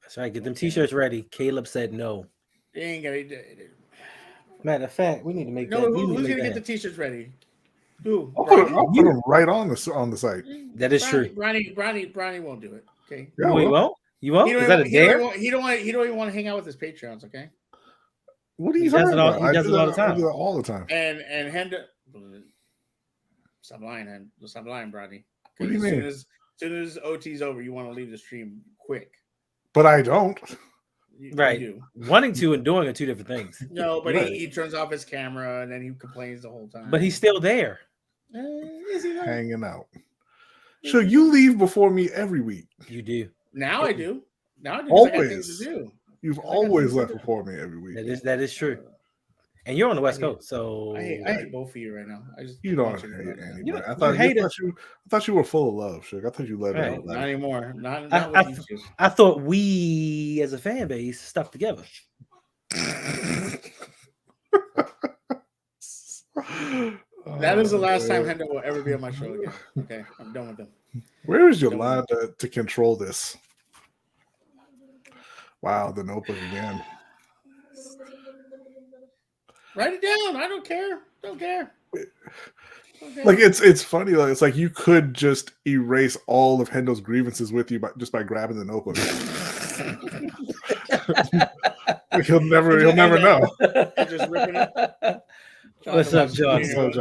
That's right. Get them t-shirts ready. Caleb said no. They ain't gonna. Matter of fact, we need to make that. Who's gonna get the t-shirts ready? Who? I'll put them right on the site. That is true. Bronny won't do it. Okay. Yeah, you won't? You won't? Is that a dare? He don't even want to hang out with his Patreons. Okay. What are you talking about? He does it all the time. I do that all the time. And Henda, stop lying, Bronny. What do you mean? As soon as OT's over, you want to leave the stream quick. But I don't. Right. You do. Wanting to and doing are two different things. No, but he turns off his camera and then he complains the whole time. But he's still there. Is he not? Hanging out. So you leave before me every week. You do. Now I do. Always. I got things to do. You've always left before me every week. That is true. And you're on the West Coast, so I hate both of you right now. You don't hate anybody. I thought you were full of love, Suge. I thought you loved it. Not anymore. Not I thought we as a fan base stuck together. That is the last time Hendo will ever be on my show again. Okay, I'm done with him. Where is Yolanda to control this? Wow, the notebook again. Write it down. I don't care. Like it's funny. Like, it's like you could just erase all of Hendo's grievances with you by grabbing the notebook. Like he'll never know. Just ripping it. What's up, John? What's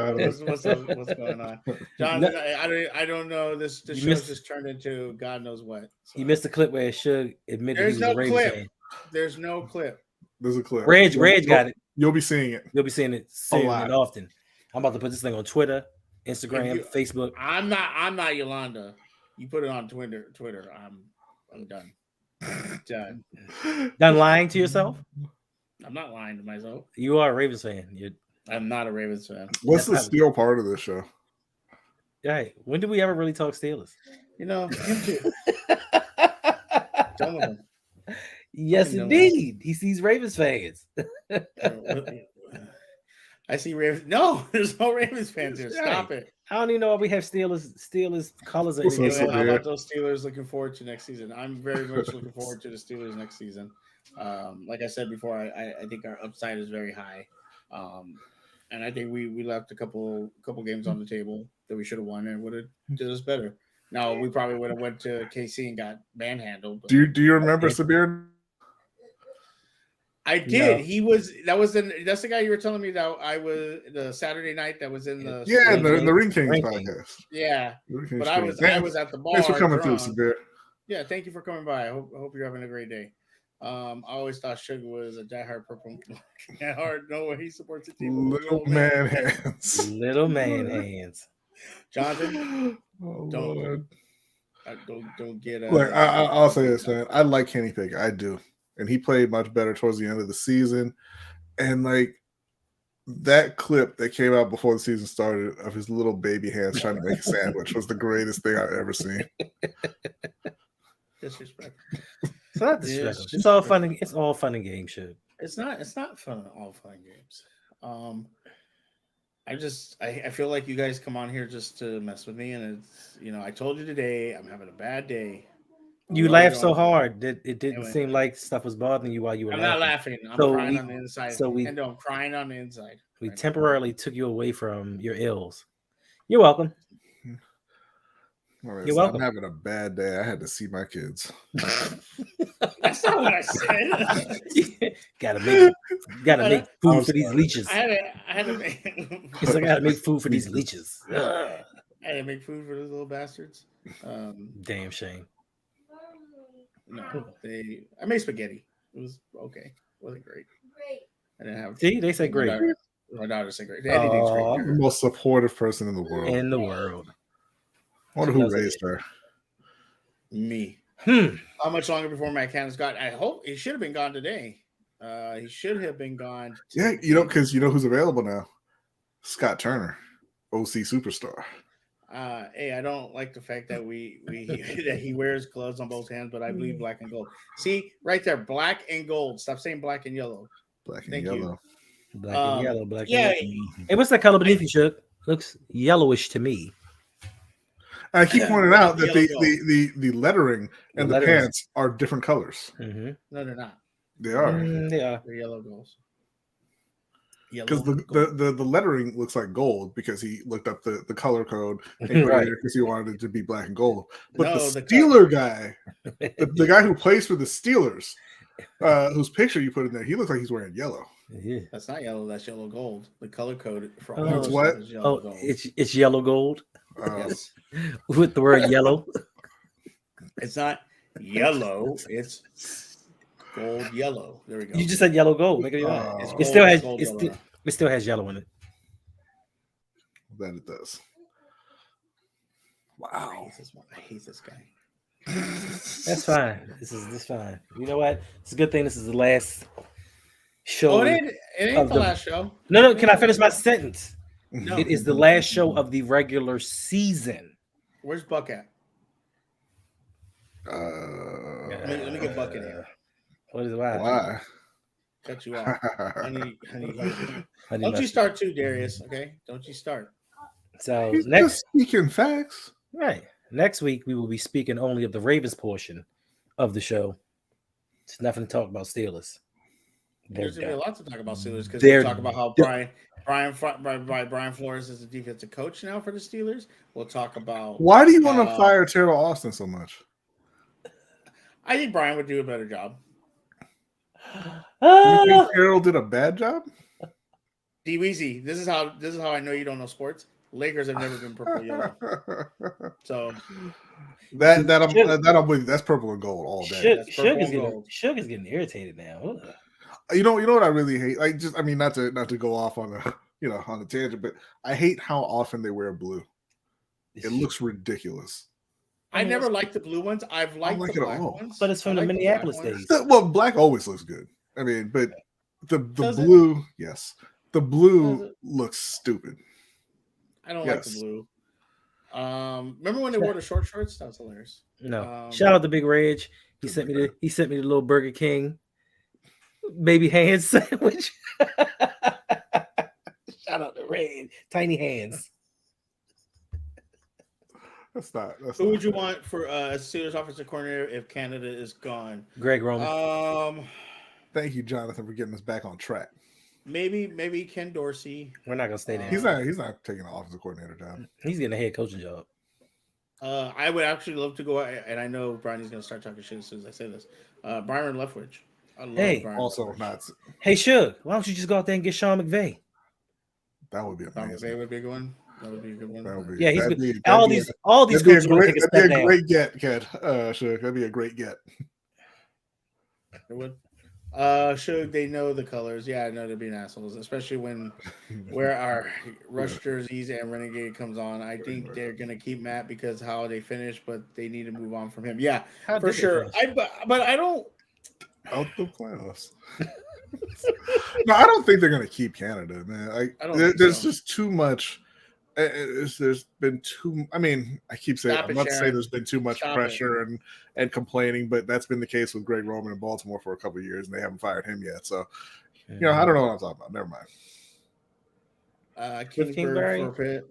going on, John? I don't know. This show just turned into God knows what. So. You missed the clip where Suge admitted he was a Ravens fan. There's no clip. There's a clip. Reg got it. You'll be seeing it. You'll be seeing it soon and often. I'm about to put this thing on Twitter, Instagram, Facebook. I'm not Yolanda. You put it on Twitter. I'm done. Done. Done lying to yourself? I'm not lying to myself. You are a Ravens fan. I'm not a Ravens fan. What's the Steel part of this show? Right. When did we ever really talk Steelers? Done with them. Yes, indeed. He sees Ravens fans. I see Ravens. No, there's no Ravens fans here. Stop it. I don't even know why we have Steelers colors. How about those Steelers? Looking forward to next season. I'm very much looking forward to the Steelers next season. Like I said before, I think our upside is very high. And I think we left a couple games on the table that we should have won and would have did us better. Now we probably would have went to KC and got manhandled. But, do you remember Sabir? I did. No. That's the guy you were telling me that I was the Saturday night that was in the the Ring Kings podcast. Yeah, but I was at the bar. Thanks for coming through, Sabir. Yeah, thank you for coming by. I hope you're having a great day. I always thought Suge was a diehard purple. No way he supports the team. Little man hands. Little man hands. Jonathan, don't get. Look, I'll say this, man. I like Kenny Pickett. I do, and he played much better towards the end of the season. And like that clip that came out before the season started of his little baby hands trying to make a sandwich was the greatest thing I've ever seen. Disrespect. It's not disrespectful. It's all fun. It's all fun and games, shit. It's not fun. All fun and games. I feel like you guys come on here just to mess with me, and it's I told you today I'm having a bad day. You laughed so hard that it didn't seem like stuff was bothering you while you were I'm laughing. not laughing. I'm crying on the inside. I'm crying on the inside. We temporarily took you away from your ills. You're welcome. Right, You're so welcome. I'm having a bad day. I had to see my kids. That's not what I said. gotta make I'm food for these sorry. leeches. I had to make. Because I gotta make food for these leeches. Ugh. I had to make food for those little bastards. Damn shame. No, I made spaghetti. It was okay. It wasn't great. I didn't have. See, they said great. My daughter said great. Anything's great. I'm the most supportive person in the world. In the world. I wonder who raised her. Me. How much longer before Matt Cannon's gone? I hope he should have been gone today. He should have been gone. Yeah, because you know who's available now? Scott Turner, OC superstar. Hey, I don't like the fact that that he wears gloves on both hands, but I believe black and gold. See, right there, black and gold. Stop saying black and yellow. Black and Thank yellow. you. Black and yellow, black yeah. and yellow. Hey, what's that color beneath you, Chuck? Looks yellowish to me. I keep pointing out that the lettering and the lettering. pants are different colors. Mm-hmm. No, they're not. They are. They are. They're yellow goals. Because the lettering looks like gold because he looked up the color code and put Right. it there because he wanted it to be black and gold. But No, the the Steeler guy, the guy who plays for the Steelers, whose picture you put in there, he looks like he's wearing yellow. Yeah. That's not yellow. That's yellow gold. The color code for Oh, all it's of what? is yellow Oh, gold. it's yellow gold Yes. with the word yellow. It's not yellow. It's gold yellow. There we go. You just said yellow gold. Make it Oh. It's it still has gold it still has yellow in it. That it does. I Wow. hate this guy. That's fine. This is fine. You know what? It's a good thing this is the last show. Oh, it ain't of the last show. No, can I finish my sentence? No. It is the last show of the regular season. Where's Buck at? Let me get Buck in here. What is it? Why? Why? Cut you off. Honey, Honey don't you mustard. start too, Darius. Okay? Don't you start. So He's next, just speaking facts. right? Next week we will be speaking only of the Ravens portion of the show. It's nothing to talk about Steelers. There's gonna be a lot to talk about Steelers because They're we talk about how Brian Flores is the defensive coach now for the Steelers. We'll talk about Why do you want to fire Terrell Austin so much? I think Brian would do a better job. You think Terrell did a bad job? D Weezy, this is how I know you don't know sports. Lakers have never been purple yellow. So that I'm with you. That's purple and gold all day. Suge is getting irritated now. Ugh. You know what I really hate? Not to go off on on a tangent, but I hate how often they wear blue. It looks ridiculous. I never liked the blue ones. I've liked like the it black all. ones. But it's from I the like Minneapolis black ones. days. Well, black always looks good. I mean, but the Does it? blue, yes, the Does blue it? looks stupid. I don't like the Yes. blue. Remember when they wore the short shorts? That was hilarious. No. Shout out to Big Reg. He sent me the little Burger King baby hand sandwich. Shout out to Reg. Tiny hands. Who would you want for Steelers offensive coordinator if Canada is gone? Greg Roman. Thank you, Jonathan, for getting us back on track. Maybe Ken Dorsey. We're not gonna stay there. He's not taking the offensive coordinator job. He's getting a head coaching job. I would actually love to go, and I know Brian's going to start talking shit as soon as I say this. Byron Leftwich. I love Byron also Leftwich. not. Hey, Suge, why don't you just go out there and get Sean McVay? That would be Sean amazing. McVay would be a good one. That would be a good one. That would be. Yeah, he's that'd good. be- all that'd these coaches that'd want to be take a step a down. great get, Ked. Sure, that'd be a great get. It would. Should they know the colors? Yeah, I know they're being assholes, especially when where our rush jerseys and renegade comes on. I think they're gonna keep Matt because how they finish, but they need to move on from him. Yeah, How for did they sure. finish? But I don't. Out the playoffs. No, I don't think they're going to keep Canada, man. I don't think there's so. just too much. There's been too. I mean, I keep saying Stop I'm it, not saying Sharon. there's been too much Stop pressure and complaining, but that's been the case with Greg Roman in Baltimore for a couple of years, and they haven't fired him yet. So, I don't know what I'm talking about. Never mind. Kingsbury Kingsbury? for Pitt.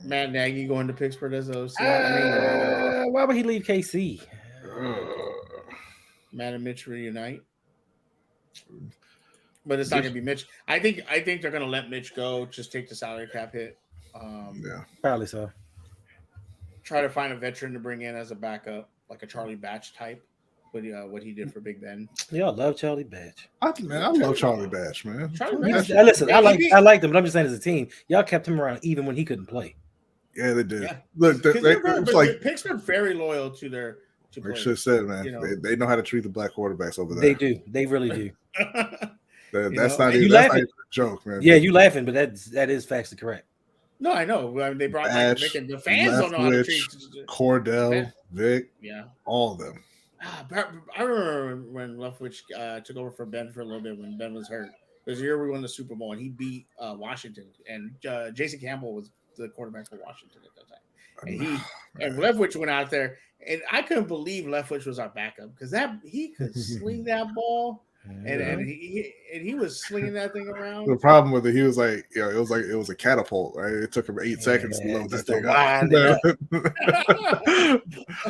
Matt Nagy going to Pittsburgh as OC. Why would he leave KC? Matt and Mitch reunite. but it's not going to be Mitch. I think they're going to let Mitch go. Just take the salary cap hit. Yeah. Probably so. Try to find a veteran to bring in as a backup, like a Charlie Batch type. What he did for Big Ben. Y'all love Charlie Batch. I love Charlie Batch, man. Charlie Batch. Listen, I liked him, but I'm just saying as a team, y'all kept him around even when he couldn't play. Yeah, they did. Yeah. Look, Pittsburgh very loyal to their. Like Shug said, man, they know how to treat the black quarterbacks over there. They do. They really do. That's not even a joke, man. Yeah, you laughing, but that is factually correct. No, I know. I mean, they brought Batch, the fans don't know how to treat Cordell, Vic, yeah, all of them. I remember when Leftwich took over for Ben for a little bit when Ben was hurt. There's a year we won the Super Bowl and he beat Washington, and Jason Campbell was the quarterback for Washington at that time. And Leftwich went out there, and I couldn't believe Leftwich was our backup because he could sling that ball. And he was slinging that thing around. The problem with it, he was like, it was a catapult. Right? It took him 8 seconds to load that thing up.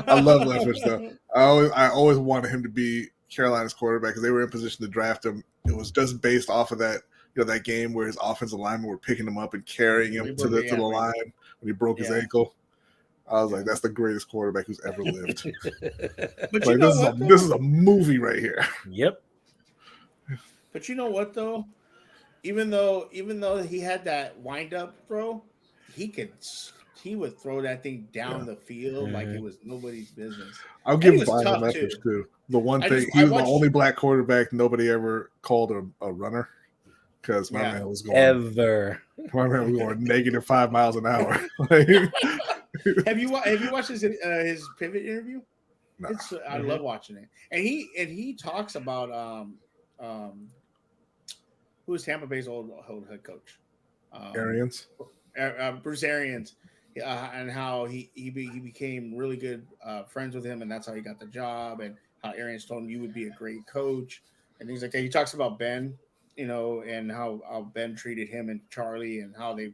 I love Leftwich though. I always wanted him to be Carolina's quarterback because they were in position to draft him. It was just based off of that, that game where his offensive linemen were picking him up and carrying him to the line when he broke his ankle. I was like, that's the greatest quarterback who's ever lived. But like, this is a movie right here. Yep. But you know what though? Even though he had that wind up throw, he would throw that thing down the field like it was nobody's business. I'll give him Brian Leftwich too. The one thing he was the only black quarterback nobody ever called a runner because my man was going negative 5 miles an hour. Have you watched his pivot interview? Nah. I love watching it, and he talks about who was Tampa Bay's old head coach, Arians, Bruce Arians, and how he became really good friends with him, and that's how he got the job, and how Arians told him you would be a great coach, and things like that. He talks about Ben, and how Ben treated him and Charlie, and how he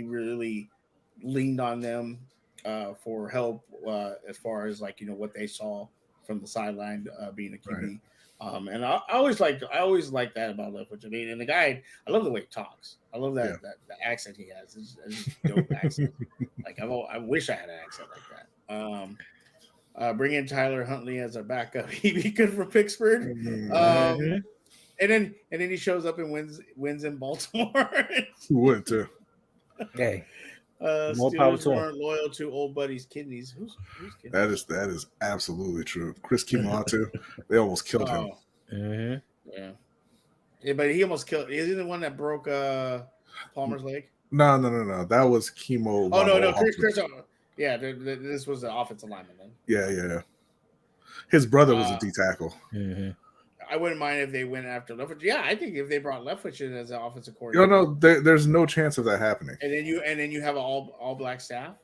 really leaned on them for help as far as what they saw from the sideline being a QB. Right. And I always like that about Leftwich. I mean, and the guy, I love the way he talks. I love that the accent he has. It's a dope accent. I wish I had an accent like that. Bring in Tyler Huntley as a backup. He'd be good for Pittsburgh. And then he shows up and wins in Baltimore. Who would too? Hey. More power to weren't loyal to old buddy's kidneys. Who's kidneys? That is absolutely true. Chris Kimatu, they almost killed him. Yeah, but he almost killed. Is he the one that broke Palmer's leg? No. That was Chemo. Oh no, Chris. Yeah, this was the offensive lineman then. Yeah. His brother was a D tackle. Mm-hmm. I wouldn't mind if they went after Leftwich. Yeah, I think if they brought Leftwich in as an offensive coordinator. No, there's no chance of that happening. And then you have an all black staff.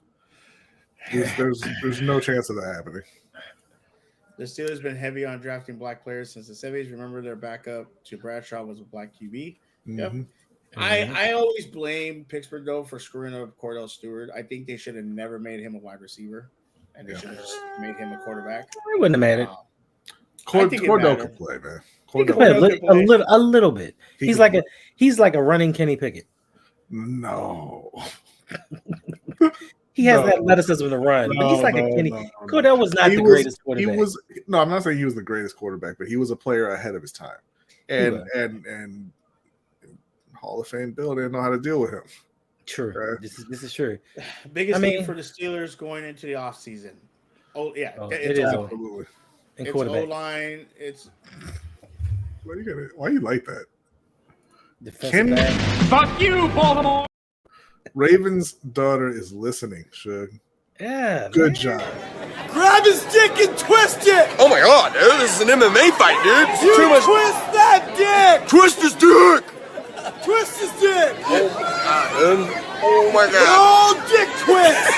There's no chance of that happening. The Steelers been heavy on drafting black players since the 70s. Remember their backup to Bradshaw was a black QB. Mm-hmm. Yep. I always blame Pittsburgh though for screwing up Cordell Stewart. I think they should have never made him a wide receiver, and they should have just made him a quarterback. It wouldn't have mattered. Cordell can play, man. A little bit. He's like a running Kenny Pickett. No. He has that athleticism to run, but he's like a Kenny. Cordell was not the greatest quarterback. I'm not saying he was the greatest quarterback, but he was a player ahead of his time. And Hall of Fame Bill didn't know how to deal with him. True. Right? This is true. Biggest thing for the Steelers going into the offseason. It's absolutely. It's O-line. It's why you like that? Fuck you, Baltimore. Raven's daughter is listening, Suge. Yeah. Good job. Grab his dick and twist it! Oh my god, dude, this is an MMA fight, dude. You too much. Twist that dick! Twist his dick! Twist his dick! Oh my god, dude. Oh my god. Oh, dick twist!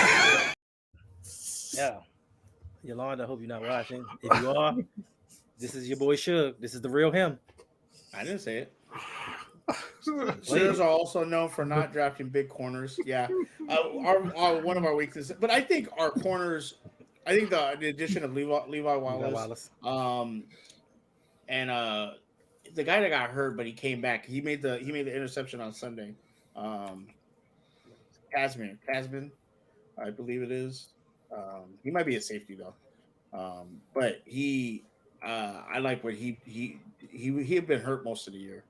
Yeah. Yolanda, I hope you're not watching. If you are, this is your boy Suge. This is the real him. I didn't say it. Steelers are also known for not drafting big corners. Yeah, one of our weaknesses. But I think our corners. I think the addition of Levi Wallace. And the guy that got hurt, but he came back. He made the interception on Sunday. Casman, I believe it is. He might be a safety though. But I like what he had been hurt most of the year.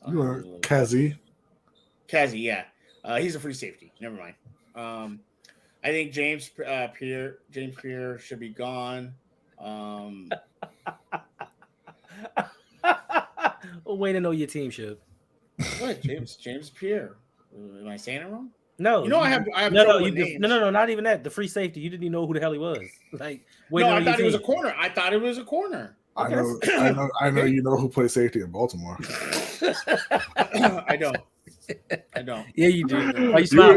You are Kazi. Yeah. He's a free safety. Never mind. I think James Pierre should be gone. Way to know your team, Shug. What James Pierre? Am I saying it wrong? No, You know I have no, not even that. The free safety, you didn't even know who the hell he was. Like, I thought he was a corner. I thought it was a corner. I know. You know who plays safety in Baltimore. I don't. Yeah, you do.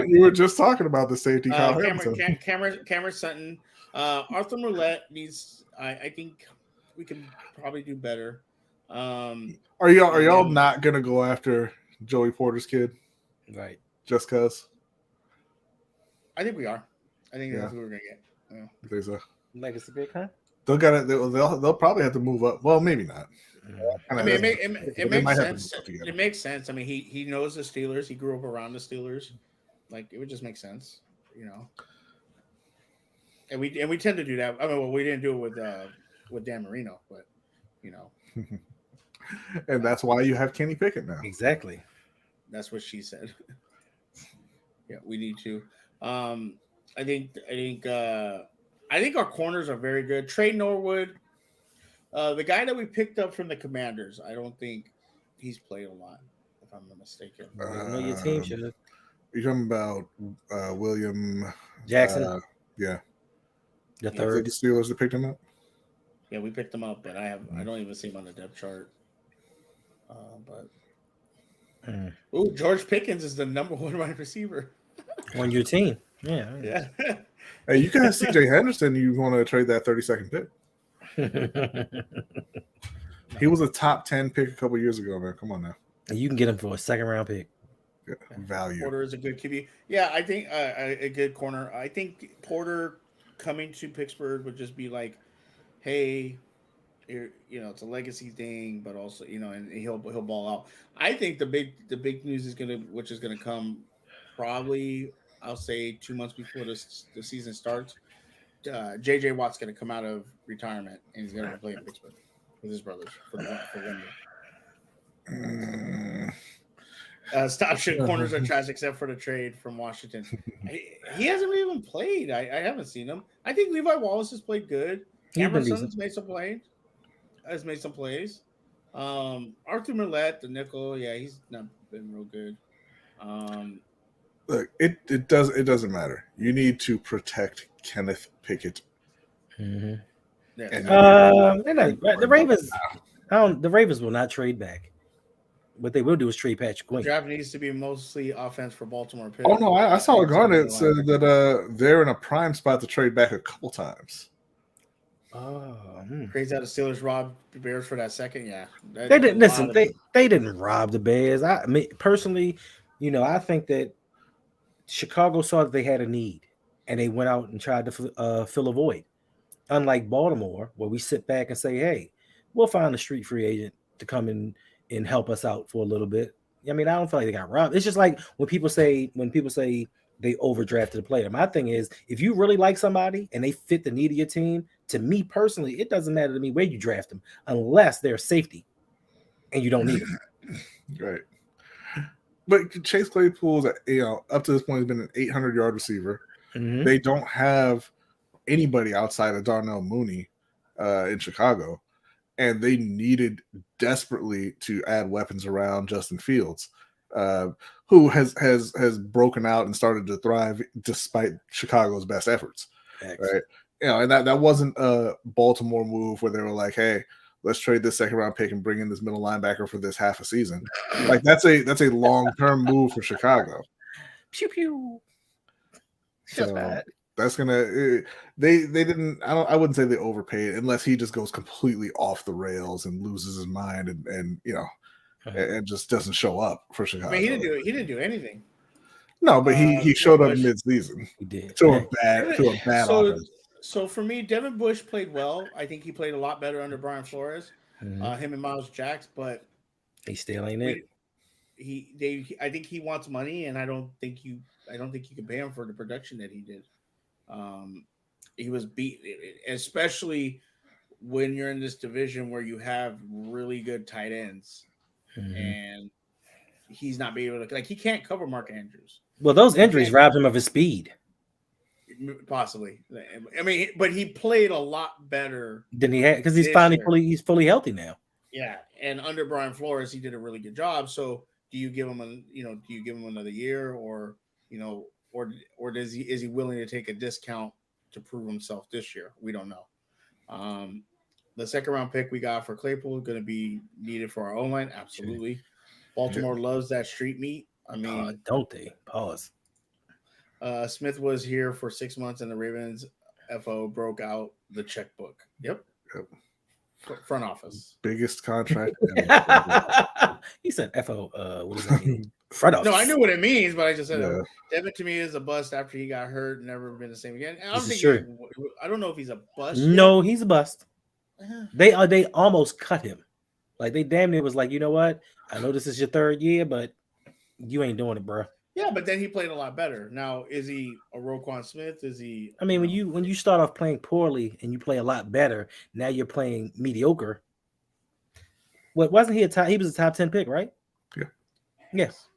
You were just talking about the safety. Cameron Sutton, Arthur Roulette needs. I think we can probably do better. Are y'all not gonna go after Joey Porter's kid? Right. Just cause? I think we are. I think that's what we're gonna get. Yeah. I think so. Legacy pick, huh? They'll probably have to move up. Well, maybe not. I mean, it makes sense. It makes sense. I mean, he knows the Steelers. He grew up around the Steelers. Like, it would just make sense, you know. And we tend to do that. I mean, well, we didn't do it with Dan Marino, but you know. And that's why you have Kenny Pickett now. Exactly. That's what she said. Yeah, we need to. I think our corners are very good. Trey Norwood, the guy that we picked up from the Commanders, I don't think he's played a lot, if I'm not mistaken. Know your team should have. You're talking about William Jackson? Yeah. The third. The Steelers that picked him up? Yeah, we picked him up, but I don't even see him on the depth chart. George Pickens is the number one wide receiver on your team. Yeah. Hey, you got CJ Henderson. You want to trade that 32nd pick? He was a top 10 pick a couple years ago, man. Come on now. And you can get him for a second round pick. Yeah, value. Porter is a good QB. Yeah, I think a good corner. I think Porter coming to Pittsburgh would just be like, hey, it's a legacy thing, but also, and he'll ball out. I think the big news is which is gonna come probably, I'll say 2 months before the season starts. JJ Watt's gonna come out of retirement and he's gonna play in Pittsburgh with his brothers for one year. Stop shit corners are trash except for the trade from Washington. He hasn't even played. I haven't seen him. I think Levi Wallace has played good. Emerson's made some plays. Arthur Millette, the nickel, yeah, he's not been real good. Look, it doesn't matter. You need to protect Kenneth Pickett. Mm-hmm. Yeah. The Ravens. The Ravens will not trade back. What they will do is trade Patrick Queen. Draft needs to be mostly offense for Baltimore. Oh no, I saw a Garnet said that they're in a prime spot to trade back a couple times. Crazy how the Steelers robbed the Bears for that second. Yeah, they didn't listen. They didn't rob the Bears. I mean, personally, I think that Chicago saw that they had a need, and they went out and tried to fill a void. Unlike Baltimore, where we sit back and say, "Hey, we'll find a street free agent to come in and help us out for a little bit." I mean, I don't feel like they got robbed. It's just like when people say they overdrafted a player. My thing is, if you really like somebody and they fit the need of your team, to me personally, it doesn't matter to me where you draft them, unless they're safety and you don't need them. Right. But Chase Claypool's, up to this point, has been an 800-yard receiver. Mm-hmm. They don't have anybody outside of Darnell Mooney in Chicago, and they needed desperately to add weapons around Justin Fields, who has broken out and started to thrive despite Chicago's best efforts. Excellent. Right? And that wasn't a Baltimore move where they were like, "Hey, let's trade this second round pick and bring in this middle linebacker for this half a season." Like that's a long-term move for Chicago. Pew pew. So that's gonna they didn't. I wouldn't say they overpaid unless he just goes completely off the rails and loses his mind and and just doesn't show up for Chicago. I mean, he didn't do anything. No, but he showed up mid-season. He did to a bad offense. So for me, Devin Bush played well. I think he played a lot better under Brian Flores. Mm-hmm. Him and Miles Jacks, but He still ain't it. I think he wants money, and I don't think you can pay him for the production that he did. He was beat, especially when you're in this division where you have really good tight ends, and he's not being able to, like, he can't cover Mark Andrews. Well, those injuries robbed him of his speed. Possibly. I mean, but he played a lot better than he had, because he's fully healthy now. Yeah, and under Brian Flores, he did a really good job. So, do you give him another year, or is he willing to take a discount to prove himself this year? We don't know. The second round pick we got for Claypool is going to be needed for our O-line. Absolutely. Baltimore loves that street meat. I mean, don't they? Pause. Smith was here for 6 months, and the Ravens FO broke out the checkbook. Yep. Front office. Biggest contract ever. He said FO. What does that mean? Front office. No, I knew what it means, but I just said Devin to me is a bust after he got hurt, never been the same again. I don't know if he's a bust. No, he's a bust. They almost cut him. Like, they damn near was like, you know what? I know this is your third year, but you ain't doing it, bro. Yeah, but then he played a lot better. Now, is he a Roquan Smith? Is he? I mean, when you start off playing poorly and you play a lot better, now you're playing mediocre. What wasn't he he was a top 10 pick, right? Yeah. Yes.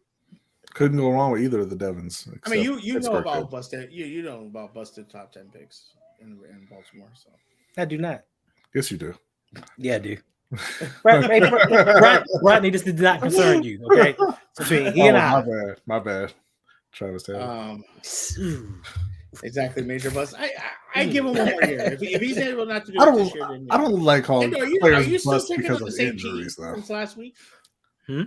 Couldn't go wrong with either of the Devons. I mean, you know about busted. You know about busted top 10 picks in Baltimore. So I do not. Yes, you do. Yeah, I do. Rodney, this did not concern you, okay? Between he and I. My bad. Travis Taylor. Exactly, major bust. I give him 1 more year. If he's able not to do it this year, then I don't like calling players are you still drinking the same injuries, team since last week? Are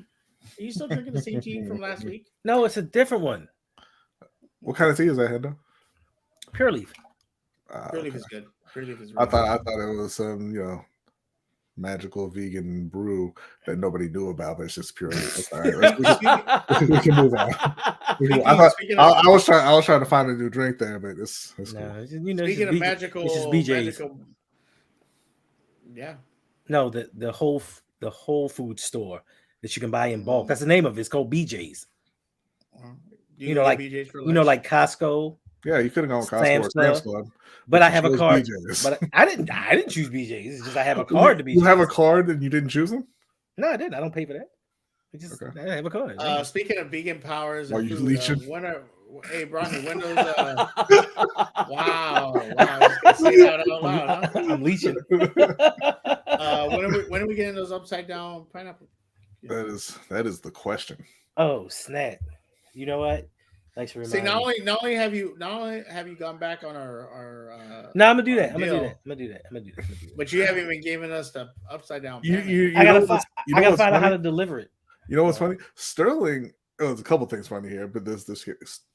you still drinking the same team from last week? No, it's a different one. What kind of tea is that, Hendo? Pure Leaf. Pure Leaf is good. Pure Leaf is really good. I thought it was some magical vegan brew that nobody knew about, but it's just pure. All right, we can move on. I was trying to find a new drink there, but it's cool. Speaking of magical, it's just BJ's. Yeah. No, the whole food store that you can buy in bulk. That's the name of it. It's called BJ's. Like BJ's for lunch? Like Costco. Yeah, you could have gone Costco or Sam's Club. But I have a card. BJ's. But I didn't choose BJ's. It's just I have a card to BJ's. You have a card and you didn't choose them? No, I didn't. I don't pay for that. I have a card. Speaking of vegan powers, are you leeching? Hey, Bronny, when those wow. Say that out loud, huh? I'm leeching. When are we getting those upside down pineapple? That is the question. Oh, snap. You know what? Thanks for reminding me. See, not only have you gone back on our no, I'm gonna do that. I'm gonna do that. But you haven't even given us the upside down. I gotta find out how to deliver it. You know what's funny? Sterling. Oh, there's a couple things funny here, but this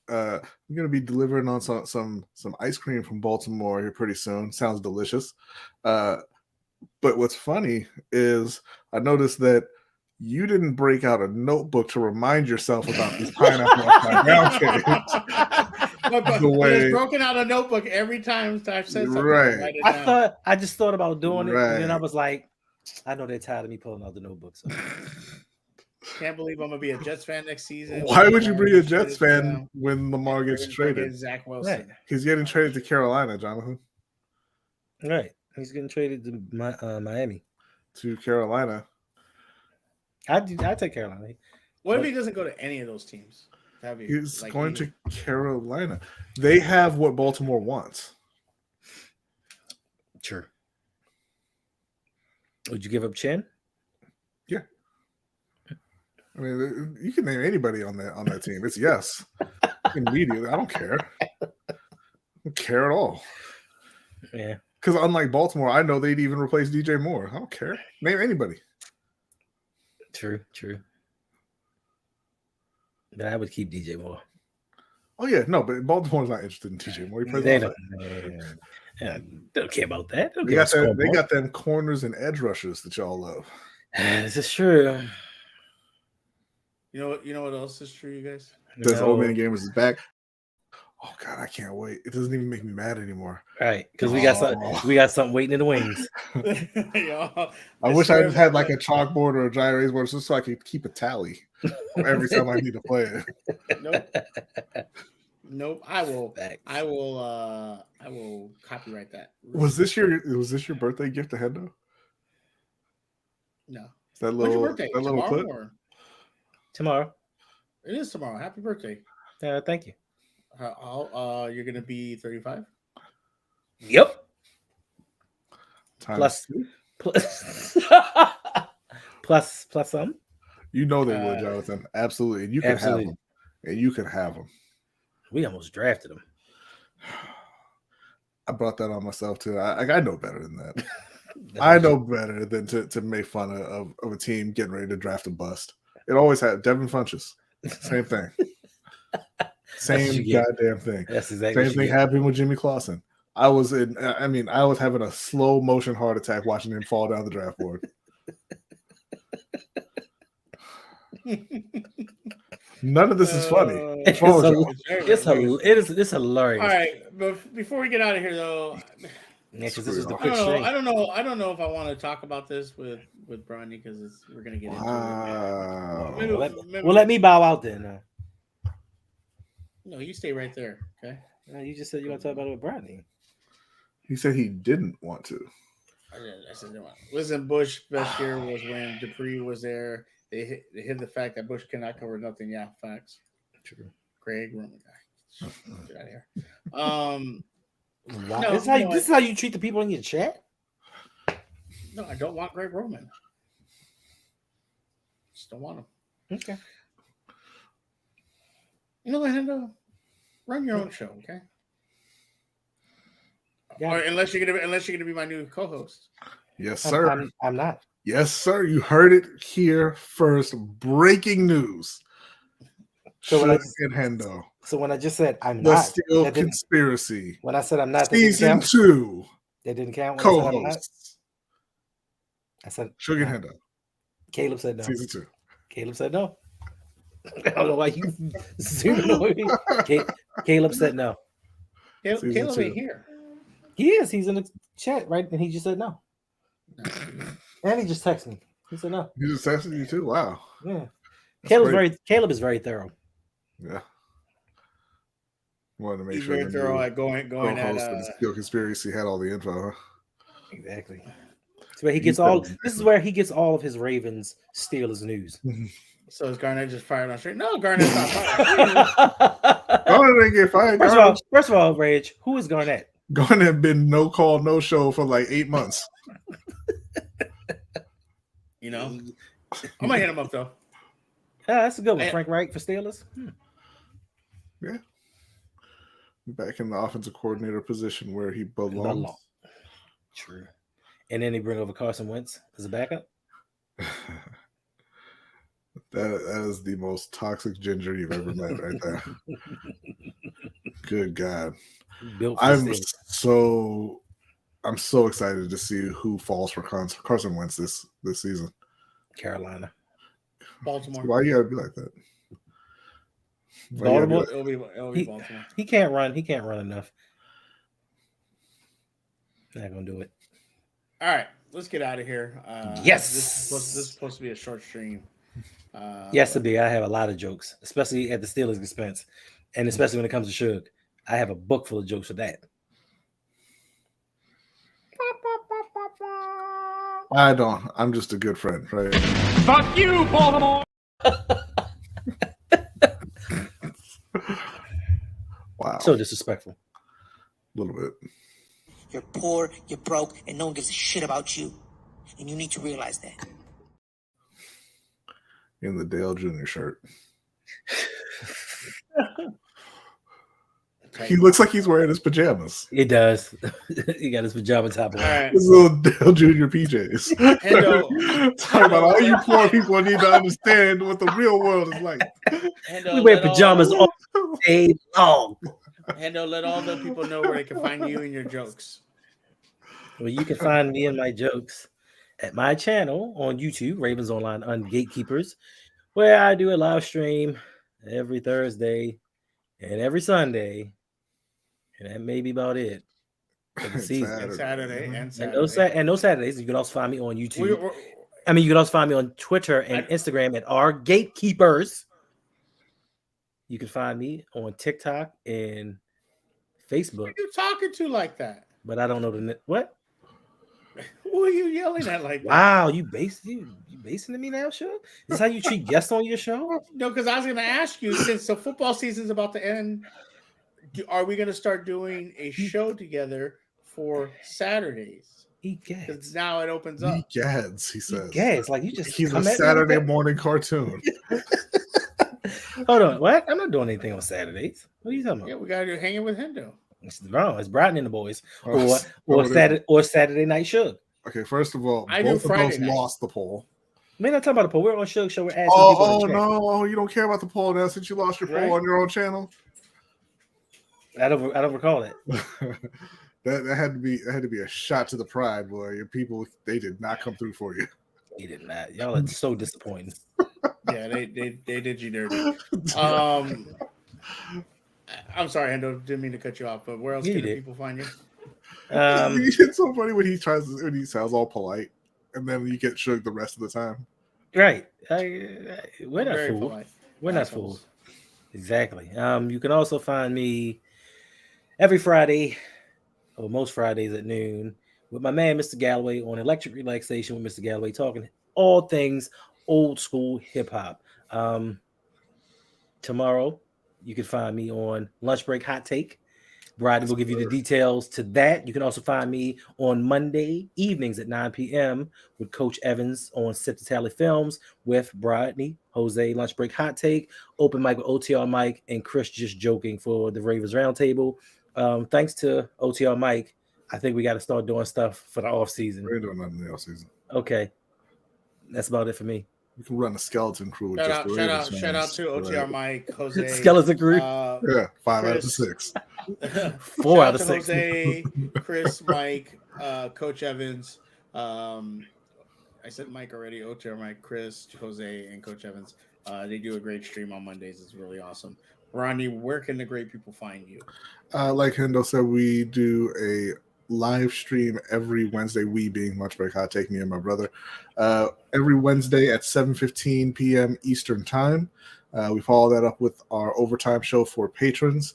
I'm gonna be delivering on some ice cream from Baltimore here pretty soon. Sounds delicious. But what's funny is I noticed that you didn't break out a notebook to remind yourself about these pineapple upside down cakes. But it's broken out a notebook every time I've said something. Right. I just thought about doing it, and then I was like, I know they're tired of me pulling out the notebook. So. Can't believe I'm gonna be a Jets fan next season. Why would you be a Jets fan when Lamar gets traded? Zach Wilson. Right. He's getting traded to Carolina, Jonathan. Right. He's getting traded to Miami. To Carolina. I'd take Carolina. What if he doesn't go to any of those teams? He's going to Carolina. They have what Baltimore wants. Sure. Would you give up Chen? Yeah. I mean, you can name anybody on that team. It's yes. Immediately. I don't care. I don't care at all. Yeah. Because unlike Baltimore, I know they'd even replace DJ Moore. I don't care. Name anybody. True. But I would keep DJ Moore. Oh yeah, no, but Baltimore's not interested in DJ Moore. They don't care about that. They got them corners and edge rushers that y'all love. This is true. You know what else is true, you guys? Old Man Gamers is back. Oh God, I can't wait. It doesn't even make me mad anymore. Right, because we got something waiting in the wings. Yo, I wish I swear, just had like man. a chalkboard or a giant erase board just so I could keep a tally every time I need to play it. Nope. I will copyright that. Was this your birthday gift to Hendo? No. That When's your little birthday? that little Tomorrow clip? or Tomorrow. it is tomorrow. Happy birthday. Thank you. You're gonna be 35? Yep. Times Plus some. You know they would, Jonathan. Absolutely. And you can have them. And you can have them. We almost drafted them. I brought that on myself too. I know better than that. I know better than to make fun of a team getting ready to draft a bust. It always had Devin Funches. Same thing. Same goddamn thing. That's exactly same thing happened with Jimmy Clausen. I was having a slow motion heart attack watching him fall down the draft board. None of this is funny. It's hilarious. All right, but before we get out of here, though, this is the I quick don't know. stream. I don't know if I want to talk about this with Bronny because we're gonna get into it. Well, let me bow out then. No, you stay right there. Okay. You just said you want to talk about it with Bronny. He said he didn't want to. I said no. Listen, Bush best year was when Dupree was there. They hid the fact that Bush cannot cover nothing. Yeah, facts. True. Greg Roman guy. Get out of here. Wow. No, this is how you treat the people in your chat? No, I don't want Greg Roman. Just don't want him. Okay. You know what, Hendo? Run your own show, okay? Or unless you're gonna be my new co-host. Yes, sir. I'm not. Yes, sir. You heard it here first. Breaking news. So when I just said I'm the not, Steel Conspiracy. When I said I'm not, season 2. That didn't count. Co-hosts. I said Suge and Hendo. Caleb said no. Season 2. Caleb said no. I don't know why you zooming over me. Caleb said no. Caleb ain't here. He is. He's in the chat, right? And he just said no. And he just texted me. He said no. He just texted you too? Wow. Yeah. Caleb is very thorough. Yeah. Wanted to make He's sure very thorough at going at the Steel Conspiracy had all the info, huh? Exactly. That's where he gets all. This is where he gets all of his Ravens Steelers news. So is Garnett just fired on straight? No, Garnett's not fired. Garnett didn't get fired. First of all, Rage, who is Garnett? Garnett been no call, no show for like 8 months. You know, I'm gonna hit him up though. Yeah, that's a good one. Frank Reich for Steelers. Yeah. Back in the offensive coordinator position where he belongs. True. And then they bring over Carson Wentz as a backup. That is the most toxic ginger you've ever met right there. Good God. I'm so excited to see who falls for Carson Wentz this season. Carolina. Baltimore. Why you gotta be like that? Baltimore. It'll be Baltimore. He can't run. He can't run enough. Not gonna do it. All right, let's get out of here. Yes. This is supposed to be a short stream. Yes, it be. I have a lot of jokes, especially at the Steelers' expense, and especially when it comes to Suge. I have a book full of jokes for that. I don't. I'm just a good friend, right? Fuck you, Baltimore! Wow. So disrespectful. A little bit. You're poor, you're broke, and no one gives a shit about you. And you need to realize that. In the Dale Jr. shirt. He looks like he's wearing his pajamas. It does. He got his pajama top on. Right. His little Dale Jr. PJs. Talking about all you poor people need to understand what the real world is like. We wear pajamas all day long. Hendo, let all the people know where they can find you and your jokes. Well, you can find me and my jokes at my channel on YouTube, Ravens Online Gatekeepers, where I do a live stream every Thursday and every Sunday And that may be about it for the season. And Saturday. And no Saturdays. You can also find me on YouTube. We- You can also find me on Twitter and Instagram at our gatekeepers. You can find me on TikTok and Facebook. Who are you talking to like that? But I don't know what. Who are you yelling at like that? Wow, you basing me now, sure? Is this how you treat guests on your show? No, because I was going to ask you, since the football season's about to end, are we going to start doing a show together for Saturdays? Because now it opens up. He gads, he says. Gads, like you just. He's a Saturday morning cartoon. Hold on, what? I'm not doing anything on Saturdays. What are you talking about? Yeah, we got to hang with Hendo. It's wrong. It's Brighton and the boys, Oh, or Saturday Night Suge. Okay, first of all, I both do of Friday those night. lost the poll. We're not talking about the poll. We're on Suge Show. We're asking Oh people to check. no, you don't care about the poll now since you lost your poll on your own channel. I don't recall that. that had to be a shot to the pride, boy. Your people, they did not come through for you. He did not. Y'all are so disappointing. Yeah, they did you dirty. I'm sorry, Hendo. Didn't mean to cut you off, but where else can the people find you? It's so funny when he sounds all polite, and then you get shook the rest of the time. Right. We're not fools. Polite. We're not fools. Exactly. You can also find me every Friday, or most Fridays at noon, with my man Mr. Galloway on Electric Relaxation with Mr. Galloway, talking all things old school hip hop. Tomorrow, you can find me on Lunch Break Hot Take. Brad will give you the details to that. You can also find me on Monday evenings at 9 p.m. with Coach Evans on Sip to Tally Films with Brodney, Jose, Lunch Break Hot Take, Open Mic with OTR Mike, and Chris Just Joking for the Ravens Roundtable. Thanks to OTR Mike, I think we got to start doing stuff for the off season. We're doing nothing in the off season. Okay, that's about it for me. You can run a skeleton crew. With Shout out to OTR Mike, Jose. Skeleton crew. Yeah, 5 out of 6. 4 out of 6. Jose, Chris, Mike, Coach Evans. I said Mike already. OTR Mike, Chris, Jose, and Coach Evans. They do a great stream on Mondays. It's really awesome. Ronnie, where can the great people find you? Like Hendo said, we do a live stream every Wednesday, we being Lunch Break Hot Take, me and my brother, every Wednesday at 7:15 p.m. Eastern Time. We follow that up with our overtime show for patrons.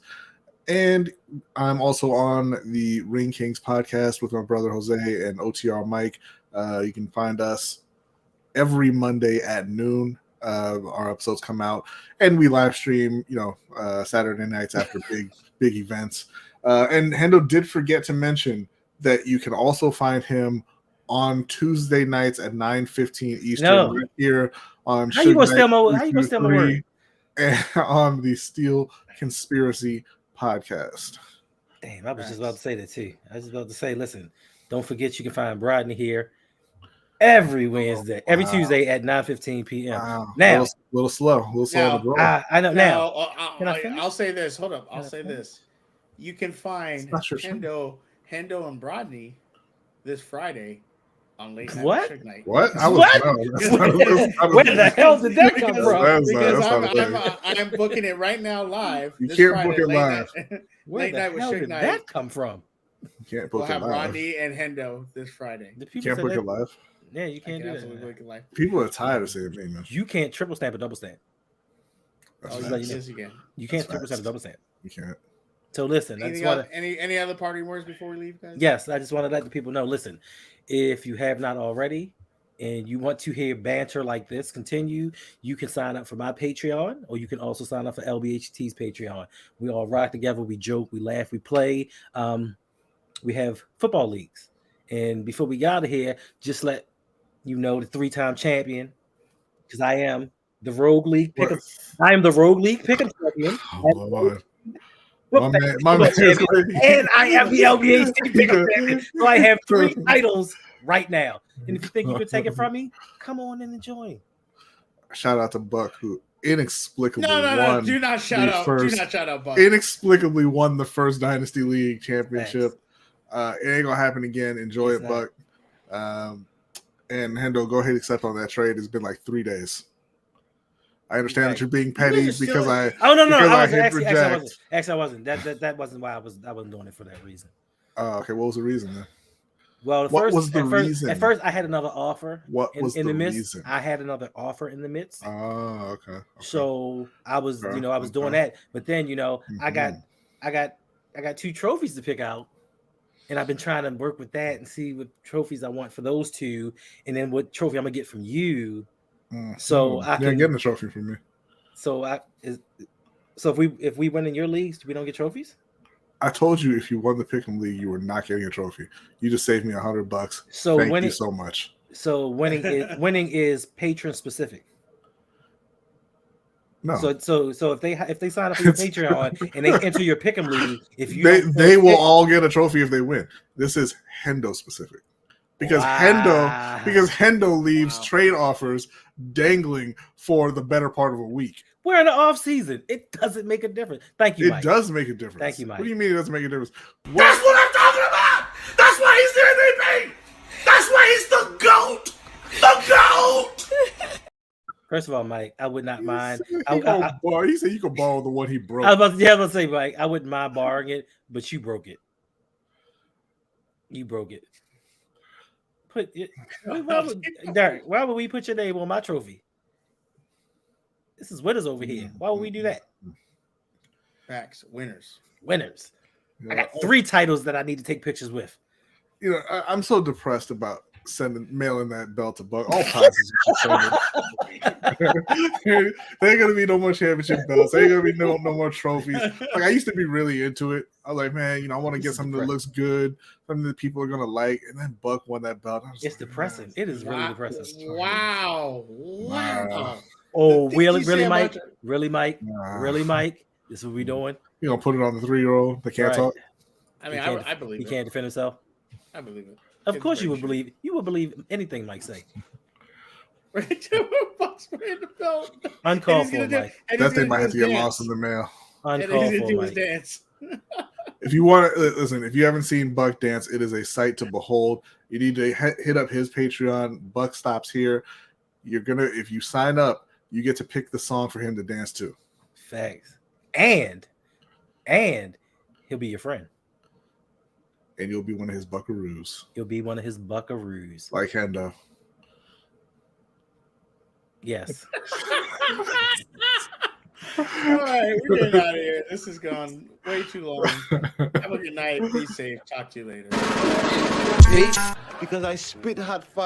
And I'm also on the Ring Kings podcast with my brother Jose and OTR Mike. You can find us every Monday at noon. Our episodes come out, and we live stream, Saturday nights after big events. And Hendo did forget to mention that you can also find him on Tuesday nights at 9:15 Eastern right here on How you gonna steal my word? And on the Steel Conspiracy podcast. Damn, I was just about to say that too. I was just about to say, listen, don't forget you can find Brodney here every Wednesday, every Tuesday at 9:15 p.m. Wow. Now, a little slow on the draw. I know now. I'll say this. Hold up. I'll say this. You can find Hendo and Brodney this Friday on Late Night What? Suge Night. What? Where the hell did that come from? Because I'm booking it right now live. You can't book it live. Where Late the Night with hell Suge did Knight. that come from? You can't We'll book it have live. Rodney and Hendo this Friday. You can't book it live. Yeah, you can't do Absolutely that. book it live. People are tired of saying me, man. You can't triple stamp or double stamp. That's Oh, facts. yes, you can. You can't That's triple stamp facts. or double stamp. You can't. So listen, that's Anything why. else, any other parting words before we leave, guys? Yes, I just want to let the people know. Listen, if you have not already, and you want to hear banter like this continue, you can sign up for my Patreon, or you can also sign up for LBHT's Patreon. We all rock together, we joke, we laugh, we play. We have football leagues, and before we got out of here, just let you know the 3-time champion, because I am the Rogue League pick. I am the Rogue League pick champion. Oh, Lord. My man and I am the LBHT pick champion. So I have 3 titles right now. And if you think you can take it from me, come on and enjoy. Shout out to Buck, who inexplicably No. won. Do not shout out. Do not shout out Buck. Inexplicably won the first Dynasty League championship. It ain't gonna happen again. Enjoy it, Buck. And Hendo, go ahead and accept on that trade. It's been like 3 days. I understand Right. that you're being petty This is because silly. I. Oh no, because I hit wasn't. Actually, I reject. wasn't. Actually, I wasn't. That wasn't why I wasn't doing it for that reason. Okay, what was the reason then? Well, What was the reason? At first, I had another offer. What was in the the midst? reason? I had another offer in the midst. Oh, okay. So I was, Okay, I was doing okay. that. But then, I got 2 trophies to pick out, and I've been trying to work with that and see what trophies I want for those 2, and then what trophy I'm gonna get from you. So I You're can getting a trophy from me. So if we win in your leagues, we don't get trophies. I told you if you won the Pick'em League, you were not getting a trophy. You just saved me $100. So Thank you so much. So winning is patron specific. No. So if they sign up for your Patreon and they enter your Pick'em League, if you they will all get a trophy if they win. This is Hendo specific. Because Hendo leaves trade offers dangling for the better part of a week. We're in the off season. It doesn't make a difference. Thank you, Mike. It does make a difference. Thank you, Mike. What do you mean it doesn't make a difference? That's what I'm talking about. That's why he's the MVP. That's why he's the GOAT. The GOAT. First of all, Mike, I would not mind. He said you could borrow the one he broke. I was about to say, Mike, I wouldn't mind borrowing it, but you broke it. You broke it. Derek, why would we put your name on my trophy? This is winners over here. Why would we do that? Facts. Winners. I got 3 titles that I need to take pictures with. I'm so depressed about mailing that belt to Buck. All prizes there ain't gonna be no more championship belts. There ain't gonna be no more trophies. Like I used to be really into it. I was like, man, I want to get something that looks good, something that people are gonna like. And then Buck won that belt. It's depressing. Man. It is really depressing. Wow. Oh, really, Mike? Really, Mike? Really, Mike? This is what we doing? You gonna put it on the 3-year-old that can't talk? I mean, I believe he can't defend himself. I believe it. Of course, you would believe. You would believe anything Mike say. Uncalled for, Mike. That thing might have to get lost in the mail. Uncalled for, Mike. If you want to listen, if you haven't seen Buck dance, it is a sight to behold. You need to hit up his Patreon. Buck stops here. If you sign up, you get to pick the song for him to dance to. Facts. And he'll be your friend. And you'll be one of his buckaroos. Like Hendo. Yes. All right, we're getting out of here. This has gone way too long. Have a good night. Be safe. Talk to you later. Because I spit hot fire.